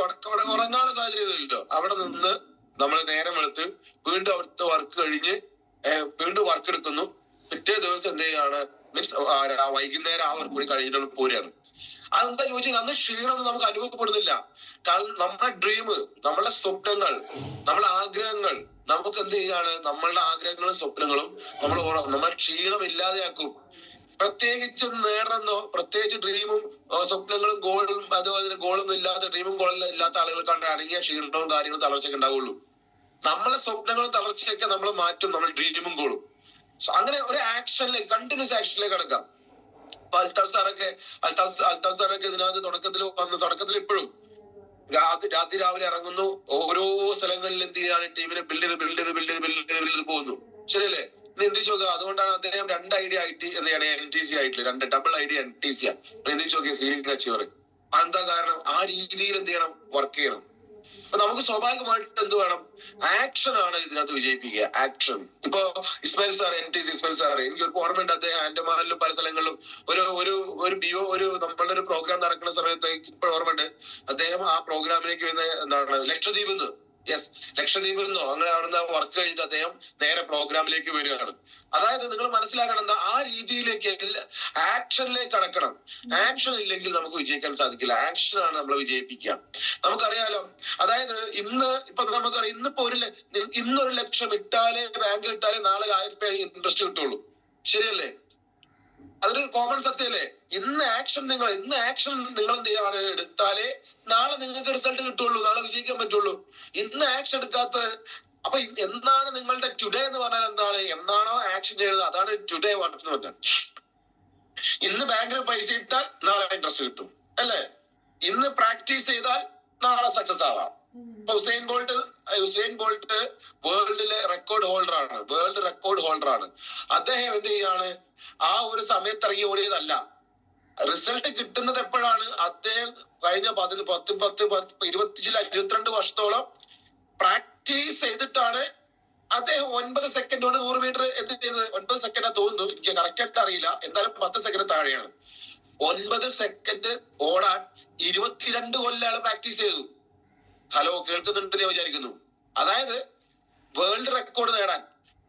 ഉറങ്ങാനുള്ള സാഹചര്യം ഇല്ലല്ലോ. അവിടെ നിന്ന് നമ്മൾ നേരം വെളുത്ത് വീണ്ടും അവിടുത്തെ വർക്ക് കഴിഞ്ഞ് വീണ്ടും വർക്ക് എടുക്കുന്നു. പിറ്റേ ദിവസം എന്ത് ചെയ്യാണ്, മീൻസ് വൈകുന്നേരം ആ വർക്ക് കൂടി കഴിഞ്ഞിട്ട് പോരുകയാണ്. അതെന്താ ചോദിച്ചാൽ അന്ന് ക്ഷീണമൊന്നും നമുക്ക് അനുഭവപ്പെടുന്നില്ല. കാരണം നമ്മുടെ ഡ്രീം, നമ്മുടെ സ്വപ്നങ്ങൾ, നമ്മുടെ ആഗ്രഹങ്ങൾ നമുക്ക് എന്ത് ചെയ്യാണ്, നമ്മളുടെ ആഗ്രഹങ്ങളും സ്വപ്നങ്ങളും നമ്മൾ ക്ഷീണം ഇല്ലാതെയാക്കും. പ്രത്യേകിച്ച് നേടണമെന്നോ പ്രത്യേകിച്ച് ഡ്രീമും സ്വപ്നങ്ങളും ഗോളും അതുപോലെ ഗോളൊന്നും ഇല്ലാത്ത ഡ്രീമും ഗോളും ഇല്ലാത്ത ആളുകൾക്കാണ് അടങ്ങിയ ക്ഷീണവും കാര്യങ്ങളും തളർച്ചയൊക്കെ ഉണ്ടാവുള്ളൂ. നമ്മളെ സ്വപ്നങ്ങളും തളർച്ചയൊക്കെ നമ്മൾ മാറ്റും, നമ്മൾ ഡ്രീമും ഗോളും. അങ്ങനെ ഒരു ആക്ഷനിലേക്ക്, കണ്ടിന്യൂസ് ആക്ഷനിലേക്ക് കിടക്കാം. അൽത്താഫ് സാറൊക്കെ ഇതിനകത്ത് തുടക്കത്തിൽ ഇപ്പോഴും രാത്രി രാവിലെ ഇറങ്ങുന്നു, ഓരോ സ്ഥലങ്ങളിൽ എന്ത് ചെയ്യാണ് ടീമിനെ ബിൽഡ് ചെയ്ത് പോകുന്നു. ശരിയല്ലേ? എന്തിച്ചു നോക്കുക. അതുകൊണ്ടാണ് അദ്ദേഹം 2 ID IT എന്താണ് NTC ആയിട്ടില്ല, 2 ഡബിൾ ID NTC ആണ്. എന്തിച്ചു നോക്കിയ സീലിംഗ് അച്ചീവർ. എന്താ കാരണം? ആ രീതിയിൽ എന്ത് ചെയ്യണം, വർക്ക് ചെയ്യണം. അപ്പൊ നമുക്ക് സ്വാഭാവികമായിട്ട് എന്ത് വേണം, ആക്ഷൻ ആണ് ഇതിനകത്ത് വിജയിപ്പിക്കുക. ആക്ഷൻ. ഇപ്പൊ Ismail sir, NTC Ismail sir, എനിക്ക് ഒരു ഓർമ്മയുണ്ട്, അദ്ദേഹം ആൻഡമാനിലും പല സ്ഥലങ്ങളിലും നമ്മളുടെ ഒരു പ്രോഗ്രാം നടക്കുന്ന സമയത്ത് ഇപ്പോൾ ഓർമ്മയുണ്ട്, അദ്ദേഹം ആ പ്രോഗ്രാമിലേക്ക് വരുന്ന എന്താണ് ലക്ഷദ്വീപിൽ നിന്നോ അങ്ങനെ അവിടുന്ന് വർക്ക് കഴിഞ്ഞിട്ട് അദ്ദേഹം നേരെ പ്രോഗ്രാമിലേക്ക് വരികയാണ്. അതായത് നിങ്ങൾ മനസ്സിലാക്കണം, എന്താ ആ രീതിയിലേക്ക് ആക്ഷനിലേക്ക് കടക്കണം. ആക്ഷൻ ഇല്ലെങ്കിൽ നമുക്ക് വിജയിക്കാൻ സാധിക്കില്ല. ആക്ഷൻ ആണ് നമ്മളെ വിജയിപ്പിക്കുക. നമുക്കറിയാലോ, അതായത് ഇപ്പൊ നമുക്കറിയാം, ഇന്നൊരു ലക്ഷം ഇട്ടാലേ ബാങ്കിൽ ഇട്ടാലേ നാളെ 1000 രൂപ ഇൻട്രസ്റ്റ് കിട്ടുള്ളൂ. ശരിയല്ലേ? അതൊരു കോമൺ സത്യമല്ലേ? ഇന്ന് ആക്ഷൻ നിങ്ങൾ എന്ത് ചെയ്യാണ് എടുത്താലേ നാളെ നിങ്ങൾക്ക് റിസൾട്ട് കിട്ടുള്ളൂ, നാളെ വിജയിക്കാൻ പറ്റുള്ളൂ. ഇന്ന് ആക്ഷൻ എടുക്കാത്ത, അപ്പൊ എന്താണ് നിങ്ങളുടെ ടുഡേ എന്ന് പറഞ്ഞാൽ എന്താണ്? എന്നാണോ ആക്ഷൻ ചെയ്യുന്നത് അതാണ് ടുഡേ വർക്ക് എന്ന് പറഞ്ഞാൽ. ഇന്ന് ബാങ്കിൽ പൈസ ഇട്ടാൽ നാളെ ഇൻട്രസ്റ്റ് കിട്ടും, അല്ലേ? ഇന്ന് പ്രാക്ടീസ് ചെയ്താൽ നാളെ സക്സസ് ആവാം. ഇപ്പൊ Usain bolt world record holder ആണ്. അദ്ദേഹം എന്ത് ചെയ്യാണ്, ആ ഒരു സമയത്ത് ഇറങ്ങി ഓടിയതല്ല. റിസൾട്ട് കിട്ടുന്നത് എപ്പോഴാണ്? അദ്ദേഹം കഴിഞ്ഞ 22 വർഷത്തോളം പ്രാക്ടീസ് ചെയ്തിട്ടാണ് അദ്ദേഹം 9 സെക്കൻഡ് കൊണ്ട് 100 മീറ്റർ എന്ത് ചെയ്തത്. 9 സെക്കൻഡാ തോന്നുന്നു, എനിക്ക് കറക്റ്റ് ആയിട്ട് അറിയില്ല, എന്തായാലും 10 സെക്കൻഡ് താഴെയാണ്. 9 സെക്കൻഡ് ഓടാൻ 22 കൊല്ലം പ്രാക്ടീസ് ചെയ്തു. ഹലോ, കേൾക്കുന്നുണ്ടെന്ന് ഞാൻ വിചാരിക്കുന്നു. അതായത് വേൾഡ് റെക്കോർഡ് നേടാൻ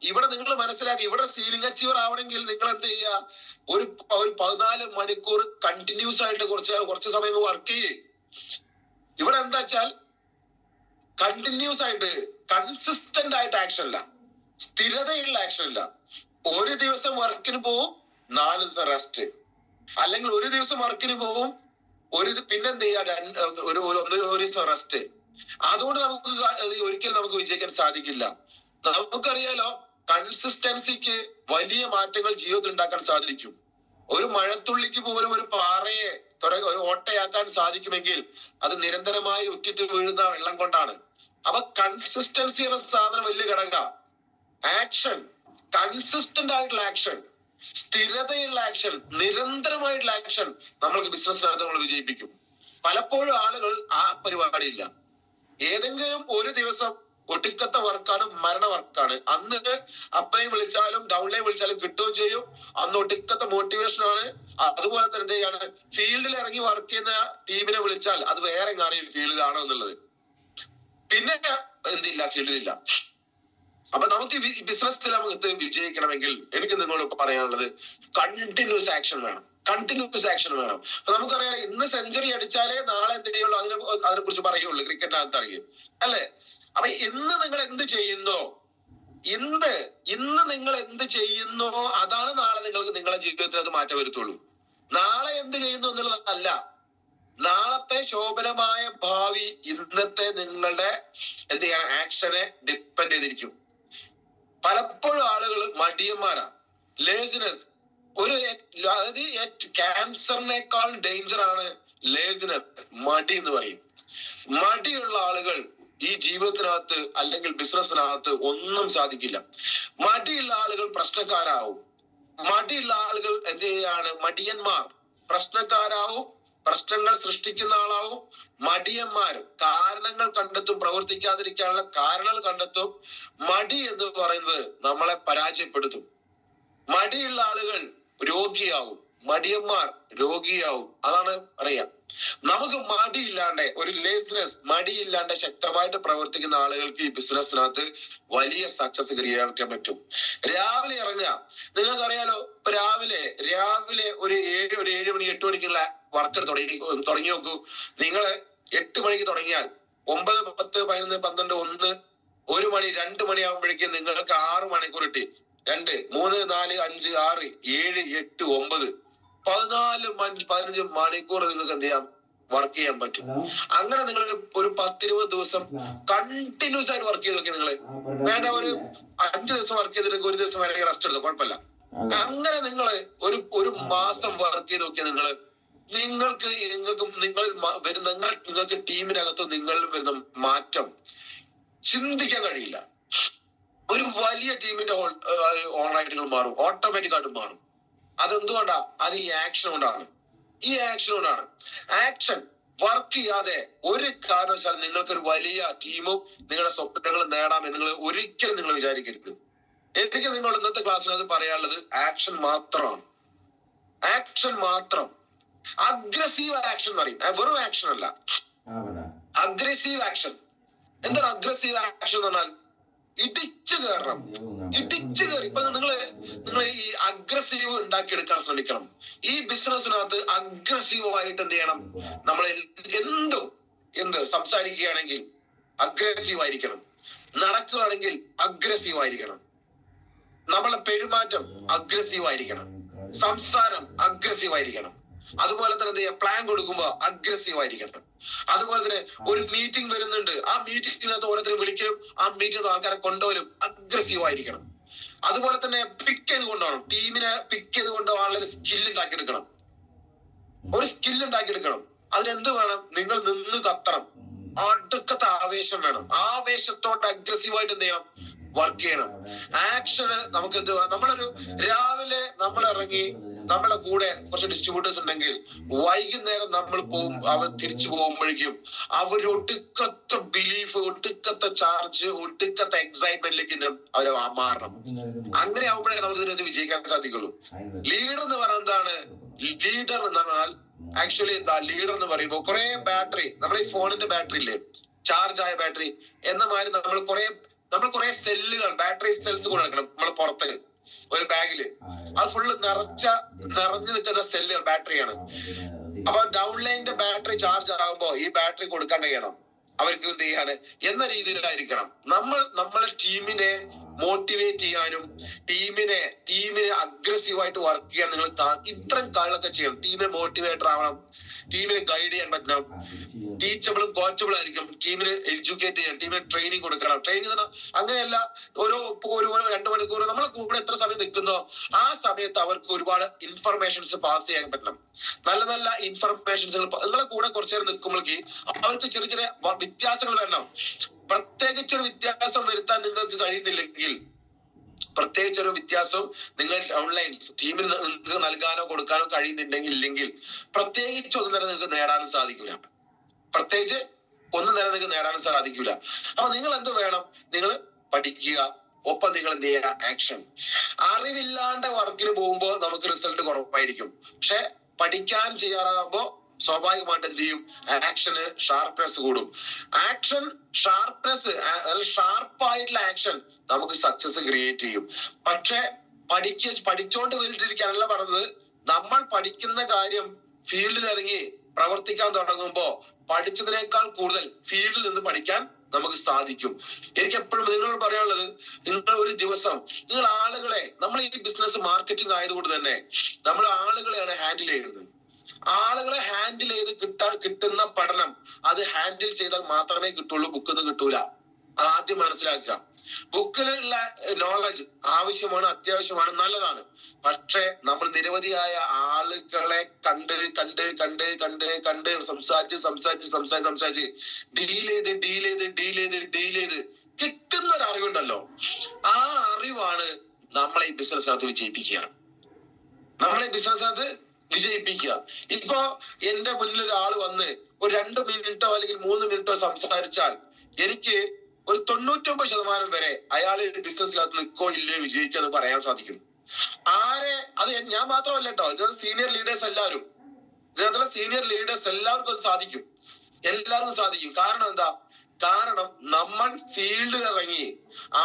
ഇവിടെ നിങ്ങൾ മനസ്സിലാക്കി, ഇവിടെ സീലിംഗ് അച്ചീവർ ആവണമെങ്കിൽ നിങ്ങൾ എന്ത് ചെയ്യുക, ഒരു 14 മണിക്കൂർ കണ്ടിന്യൂസ് ആയിട്ട് കുറച്ച് സമയം വർക്ക് ചെയ്യേ. ഇവിടെ എന്താ വെച്ചാൽ കണ്ടിന്യൂസ് ആയിട്ട് കൺസിസ്റ്റന്റ് ആയിട്ട് ആക്ഷൻ ഇല്ല, സ്ഥിരതയുള്ള ആക്ഷൻ ഇല്ല. ഒരു ദിവസം വർക്കിന് പോവും, 4 ദിവസം റെസ്റ്റ്, അല്ലെങ്കിൽ ഒരു ദിവസം വർക്കിന് പോവും, പിന്നെന്ത് ചെയ്യാ, ഒരു ദിവസം റെസ്റ്റ്. അതുകൊണ്ട് നമുക്ക് ഒരിക്കലും നമുക്ക് വിജയിക്കാൻ സാധിക്കില്ല. നമുക്കറിയാലോ, കൺസിസ്റ്റൻസിക്ക് വലിയ മാറ്റങ്ങൾ ജീവിതത്തിൽ ഉണ്ടാക്കാൻ സാധിക്കും. ഒരു മഴത്തുള്ളിക്ക് പോലും ഒരു പാറയെ ഒരു ഓട്ടയാക്കാൻ സാധിക്കുമെങ്കിൽ അത് നിരന്തരമായി ഉറ്റിട്ട് വീഴുന്ന വെള്ളം കൊണ്ടാണ്. അപ്പൊ കൺസിസ്റ്റൻസി എന്ന സാധനം വലിയ ഘടക. ആക്ഷൻ, കൺസിസ്റ്റന്റ് ആയിട്ടുള്ള ആക്ഷൻ, സ്ഥിരതയുള്ള ആക്ഷൻ, നിരന്തരമായിട്ടുള്ള ആക്ഷൻ നമ്മൾക്ക് ബിസിനസ്സിനകത്ത് നമ്മൾ വിജയിപ്പിക്കും. പലപ്പോഴും ആളുകൾ ആ പരിപാടിയില്ല. ഏതെങ്കിലും ഒരു ദിവസം ഒടുക്കത്തെ വർക്കാണ്, മരണ വർക്കാണ്. അന്ന് അപ്പയും വിളിച്ചാലും ഡൗൺലൈൻ വിളിച്ചാലും കിട്ടുകയും ചെയ്യും. അന്ന് ഒടുക്കത്തെ മോട്ടിവേഷൻ ആണ്. അതുപോലെ തന്നെ എന്ത് ചെയ്യാണ്, ഫീൽഡിൽ ഇറങ്ങി വർക്ക് ചെയ്യുന്ന ടീമിനെ വിളിച്ചാൽ അത് വേറെ കാണും ഫീൽഡിലാണോ എന്നുള്ളത്. പിന്നെ എന്തില്ല, ഫീൽഡിലില്ല. അപ്പൊ നമുക്ക് ബിസിനസ്സിൽ നമുക്ക് വിജയിക്കണമെങ്കിൽ എനിക്ക് നിങ്ങളോട് പറയാനുള്ളത് കണ്ടിന്യൂസ് ആക്ഷൻ വേണം, കണ്ടിന്യൂസ് ആക്ഷൻ വേണം. അപ്പൊ നമുക്കറിയാം, ഇന്ന് സെഞ്ചുറി അടിച്ചാലേ നാളെ എന്ത് ചെയ്യുള്ളൂ, അതിനെ കുറിച്ച് പറയുള്ളൂ, ക്രിക്കറ്റിനകത്ത് അറിയും അല്ലെ. അപ്പൊ ഇന്ന് നിങ്ങൾ എന്ത് ചെയ്യുന്നോ, ഇന്ന് നിങ്ങൾ എന്ത് ചെയ്യുന്നോ അതാണ് നാളെ നിങ്ങൾക്ക് നിങ്ങളുടെ ജീവിതത്തിൽ അത് മാറ്റം വരുത്തുള്ളൂ. നാളെ എന്ത് ചെയ്യുന്നു എന്നുള്ളതല്ല. നാളത്തെ ശോഭനമായ ഭാവി ഇന്നത്തെ നിങ്ങളുടെ എന്ത് ചെയ്യണം, ആക്ഷനെ ഡിപ്പെൻഡ് ചെയ്തിരിക്കും. പലപ്പോഴും ആളുകൾ മടിയന്മാരാ, ലേസിനെസ്. അതായത് ക്യാൻസറിനേക്കാൾ ഡേഞ്ചർ ആണ് ലേസിനെസ്, മടി എന്ന് പറയും. മടിയുള്ള ആളുകൾ ഈ ജീവിതത്തിനകത്ത് അല്ലെങ്കിൽ ബിസിനസ്സിനകത്ത് ഒന്നും സാധിക്കില്ല. മടിയുള്ള ആളുകൾ പ്രശ്നക്കാരാവും. മടിയുള്ള ആളുകൾ എന്ത് ചെയ്യാണ്, മടിയന്മാർ പ്രശ്നക്കാരാവും, പ്രശ്നങ്ങൾ സൃഷ്ടിക്കുന്ന ആളാവും. മടിയന്മാർ കാരണങ്ങൾ കണ്ടെത്തും, പ്രവർത്തിക്കാതിരിക്കാനുള്ള കാരണങ്ങൾ കണ്ടെത്തും. മടി എന്ന് പറയുന്നത് നമ്മളെ പരാജയപ്പെടുത്തും. മടിയുള്ള ആളുകൾ രോഗിയാവും, മടിയന്മാർ രോഗിയാവും. അതാണ് പറയാം. നമുക്ക് മടിയില്ലാണ്ട്, ഒരു ലേസ്നെസ്, മടിയില്ലാണ്ട് ശക്തമായിട്ട് പ്രവർത്തിക്കുന്ന ആളുകൾക്ക് ഈ ബിസിനസ്സിനകത്ത് വലിയ സക്സസ് കൈവരിക്കാൻ പറ്റും. രാവിലെ ഇറങ്ങുക. നിങ്ങൾക്കറിയാലോ, ഇപ്പൊ രാവിലെ ഒരു 7 മണി 8 മണിക്കുള്ള വർക്ക് തുടങ്ങി നോക്കൂ. നിങ്ങള് 8 മണിക്ക് തുടങ്ങിയാൽ 9, 10, 11, 12, 1, 1 മണി 2 മണിയാകുമ്പോഴേക്കും നിങ്ങൾക്ക് 6 മണിക്കൂർ കിട്ടി. 2, 3, 4, 5, 6, 7, 8, 9, 15 മണിക്കൂർ നിങ്ങൾക്ക് എന്ത് ചെയ്യാം, വർക്ക് ചെയ്യാൻ പറ്റും. അങ്ങനെ നിങ്ങൾ ഒരു 10-20 ദിവസം കണ്ടിന്യൂസ് ആയിട്ട് വർക്ക് ചെയ്ത് നോക്കി. നിങ്ങള് വേണ്ട ഒരു 5 ദിവസം വർക്ക് ചെയ്തിട്ട് 1 ദിവസം വേണമെങ്കിൽ റെസ്റ്റ് എടുത്തോ, കുഴപ്പമില്ല. അങ്ങനെ നിങ്ങള് ഒരു മാസം വർക്ക് ചെയ്ത് നോക്കിയാൽ നിങ്ങൾക്ക് ടീമിനകത്ത് നിങ്ങളിൽ വരുന്ന മാറ്റം ചിന്തിക്കാൻ കഴിയില്ല. ഒരു വലിയ ടീമിന്റെ ഓണറായിട്ട് നിങ്ങൾ മാറും, ഓട്ടോമാറ്റിക് ആയിട്ട് മാറും. അതെന്തുകൊണ്ടാ? അത് ഈ ആക്ഷൻ കൊണ്ടാണ്. ആക്ഷൻ വർക്ക് ചെയ്യാതെ ഒരു കാരണവശാൽ നിങ്ങൾക്കൊരു വലിയ ടീമും നിങ്ങളുടെ സ്വപ്നങ്ങളും നേടാമെന്ന് നിങ്ങൾ ഒരിക്കലും നിങ്ങൾ വിചാരിക്കരുത്. എനിക്ക് നിങ്ങളോട് ഇന്നത്തെ ക്ലാസ്സിനകത്ത് പറയാനുള്ളത് ആക്ഷൻ മാത്രമാണ്. ആക്ഷൻ മാത്രം. അഗ്രസീവ് ആക്ഷൻ എന്ന് പറയും, വെറും ആക്ഷൻ അല്ല, അഗ്രസീവ് ആക്ഷൻ. എന്താണ് അഗ്രസീവ് ആക്ഷൻ എന്ന് പറഞ്ഞാൽ? ഇടിച്ചു കയറണം, ഇടിച്ചു കയറി. ഇപ്പൊ നിങ്ങൾ ഈ അഗ്രസീവ് ഉണ്ടാക്കിയെടുക്കാൻ ശ്രമിക്കണം. ഈ ബിസിനസ്സിനകത്ത് അഗ്രസീവായിട്ട് എന്ത് ചെയ്യണം? നമ്മൾ എന്ത് സംസാരിക്കുകയാണെങ്കിൽ അഗ്രസീവ് ആയിരിക്കണം, നടക്കുകയാണെങ്കിൽ അഗ്രസീവ് ആയിരിക്കണം, നമ്മളെ പെരുമാറ്റം അഗ്രസീവ് ആയിരിക്കണം, സംസാരം അഗ്രസീവ് ആയിരിക്കണം. അതുപോലെ തന്നെ എന്ത് ചെയ്യാം, പ്ലാൻ കൊടുക്കുമ്പോ അഗ്രസീവ് ആയിരിക്കണം. അതുപോലെ തന്നെ ഒരു മീറ്റിംഗ് വരുന്നുണ്ട്, ആ മീറ്റിംഗിനകത്ത് ഓരോരുത്തരും വിളിക്കലും ആ മീറ്റിംഗ് ആൾക്കാരെ കൊണ്ടുവരും, അഗ്രസീവ് ആയിരിക്കണം. അതുപോലെ തന്നെ പിക്ക് ചെയ്ത് കൊണ്ടുപോകണം, ടീമിനെ പിക്ക് ചെയ്ത് കൊണ്ടുപോകാനുള്ള ഒരു സ്കിൽ ഉണ്ടാക്കിയെടുക്കണം. അതിനെന്ത് വേണം? നിങ്ങൾ നിന്ന് കത്തണം, അടുക്കത്തെ ആവേശം വേണം. ആവേശത്തോട്ട് അഗ്രസീവായിട്ട് എന്ത് ചെയ്യണം? വർക്ക് ചെയ്യണം. ആക്ഷന് നമുക്ക് എന്ത്, രാവിലെ നമ്മൾ ഇറങ്ങി നമ്മളെ കൂടെ കുറച്ച് ഡിസ്ട്രിബ്യൂട്ടേഴ്സ് ഉണ്ടെങ്കിൽ വൈകുന്നേരം നമ്മൾ അവർ തിരിച്ചു പോകുമ്പോഴേക്കും അവർ ഒടുക്കത്തെ ബിലീഫ്, ഒടുക്കത്തെ ചാർജ്, ഒടുക്കത്തെ എക്സൈറ്റ്മെന്റിലേക്ക് അവർ മാറണം. അങ്ങനെ ആവുമ്പോഴേ നമുക്ക് ഇതിനകത്ത് വിജയിക്കാൻ സാധിക്കുള്ളൂ. ലീഡർ എന്ന് പറയുന്നത് എന്താണ്? ലീഡർ എന്ന് പറഞ്ഞാൽ ആക്ച്വലി ലീഡർ എന്ന് പറയുമ്പോൾ കുറെ ബാറ്ററി, നമ്മുടെ ഈ ഫോണിന്റെ ബാറ്ററി ഇല്ലേ, ചാർജ് ആയ ബാറ്ററി എന്ന മാതിരി നമ്മൾ കുറെ നമ്മൾ കുറെ സെല്ലുകൾ, ബാറ്ററി സെൽസ് കൂടെ എടുക്കണം നമ്മളെ പുറത്ത് ഒരു ബാഗില്. അത് ഫുള്ള് നിറഞ്ഞു നിൽക്കുന്ന സെല്ലുകൾ ബാറ്ററിയാണ്. അപ്പൊ ഡൗൺ ലൈനിന്റെ ബാറ്ററി ചാർജ് ആകുമ്പോ ഈ ബാറ്ററി കൊടുക്കാൻ കഴിയണം അവർക്ക്. എന്ത് ചെയ്യാണ് എന്ന രീതിയിലായിരിക്കണം നമ്മളെ ടീമിനെ മോട്ടിവേറ്റ് ചെയ്യാനും ടീമിനെ അഗ്രസീവായിട്ട് വർക്ക് ചെയ്യാൻ നിങ്ങൾ ഇത്തരം കാര്യങ്ങളൊക്കെ ചെയ്യണം. ടീമിനെ മോട്ടിവേറ്റർ ആവണം, ടീമിനെ ഗൈഡ് ചെയ്യാൻ പറ്റണം, ടീച്ചബിളും കോച്ചബിളും ആയിരിക്കും, ടീമിന് എഡ്യൂക്കേറ്റ് ചെയ്യാൻ, ടീമിന് ട്രെയിനിങ് കൊടുക്കണം. ട്രെയിനിങ് അങ്ങനെയല്ല, ഒരു 2 മണിക്കൂർ നമ്മളെ കൂടെ എത്ര സമയം നിൽക്കുന്നോ ആ സമയത്ത് അവർക്ക് ഒരുപാട് ഇൻഫർമേഷൻസ് പാസ് ചെയ്യാൻ പറ്റണം. നല്ല നല്ല ഇൻഫർമേഷൻസ് നിങ്ങളെ കൂടെ കുറച്ചു നേരം നിൽക്കുമ്പോഴേക്ക് അവർക്ക് ചെറിയ ചെറിയ വ്യത്യാസങ്ങൾ വരണം. പ്രത്യേകിച്ചൊരു വ്യത്യാസം വരുത്താൻ നിങ്ങൾക്ക് കഴിയുന്നില്ലെങ്കിൽ, പ്രത്യേകിച്ചൊരു വ്യത്യാസം നിങ്ങൾ ഓൺലൈൻ ടീമിന് നിങ്ങൾക്ക് നൽകാനോ കൊടുക്കാനോ കഴിയുന്നില്ലെങ്കിൽ പ്രത്യേകിച്ച് ഒന്നും തന്നെ നിങ്ങൾക്ക് നേടാനും സാധിക്കില്ല. അപ്പൊ നിങ്ങൾ എന്ത് വേണം? നിങ്ങൾ പഠിക്കുക, ഒപ്പം നിങ്ങൾ എന്ത് ചെയ്യുക? ആക്ഷൻ. അറിവില്ലാണ്ട് വർക്കിന് പോകുമ്പോൾ നമുക്ക് റിസൾട്ട് കുറവായിരിക്കും. പക്ഷെ പഠിക്കാൻ ചെയ്യാറാകുമ്പോ സ്വാഭാവികമായിട്ട് എന്ത് ചെയ്യും? ആക്ഷന് ഷാർപ്നെസ് കൂടും. ആക്ഷൻ ഷാർപ്നെസ്, ഷാർപ്പായിട്ടുള്ള ആക്ഷൻ നമുക്ക് സക്സസ് ക്രിയേറ്റ് ചെയ്യും. പക്ഷെ പഠിച്ചോണ്ട് വീട്ടിലിരിക്കാനല്ല പറഞ്ഞത്. നമ്മൾ പഠിക്കുന്ന കാര്യം ഫീൽഡിൽ ഇറങ്ങി പ്രവർത്തിക്കാൻ തുടങ്ങുമ്പോ പഠിച്ചതിനേക്കാൾ കൂടുതൽ ഫീൽഡിൽ നിന്ന് പഠിക്കാൻ നമുക്ക് സാധിക്കും. എനിക്ക് എപ്പോഴും നിങ്ങളോട് പറയാനുള്ളത്, നിങ്ങൾ ഒരു ദിവസം നിങ്ങൾ ആളുകളെ, നമ്മൾ ഈ ബിസിനസ് മാർക്കറ്റിംഗ് ആയതുകൊണ്ട് തന്നെ നമ്മൾ ആളുകളെയാണ് ഹാൻഡിൽ ചെയ്യുന്നത്. ആളുകളെ ഹാൻഡിൽ ചെയ്ത് കിട്ടുന്ന പഠനം അത് ഹാൻഡിൽ ചെയ്താൽ മാത്രമേ കിട്ടുള്ളൂ, ബുക്കിൽ നിന്ന് കിട്ടൂല. ആദ്യം മനസ്സിലാക്കുക. ബുക്കിലുള്ള നോളജ് ആവശ്യമാണ്, അത്യാവശ്യമാണ്, നല്ലതാണ്. പക്ഷെ നമ്മൾ നിരവധിയായ ആളുകളെ കണ്ട് സംസാരിച്ച് ഡീൽ ചെയ്ത് കിട്ടുന്ന ഒരു അറിവുണ്ടല്ലോ, ആ അറിവാണ് നമ്മളെ ഈ ബിസിനസ്സിനകത്ത് വിജയിപ്പിക്കുക. ഇപ്പൊ എന്റെ മുന്നിൽ ഒരാൾ വന്ന് ഒരു 2 മിനിറ്റോ അല്ലെങ്കിൽ 3 മിനിറ്റോ സംസാരിച്ചാൽ എനിക്ക് ഒരു 99% വരെ അയാൾ ബിസിനസ്സിനകത്ത് നിൽക്കോ ഇല്ലയോ വിജയിക്കാന്ന് പറയാൻ സാധിക്കും. അത് ഞാൻ മാത്രമല്ല കേട്ടോ, ഇതിനകത്ത് സീനിയർ ലീഡേഴ്സ് എല്ലാവർക്കും അത് സാധിക്കും. കാരണം എന്താ? കാരണം നമ്മൾ ഫീൽഡിൽ ഇറങ്ങി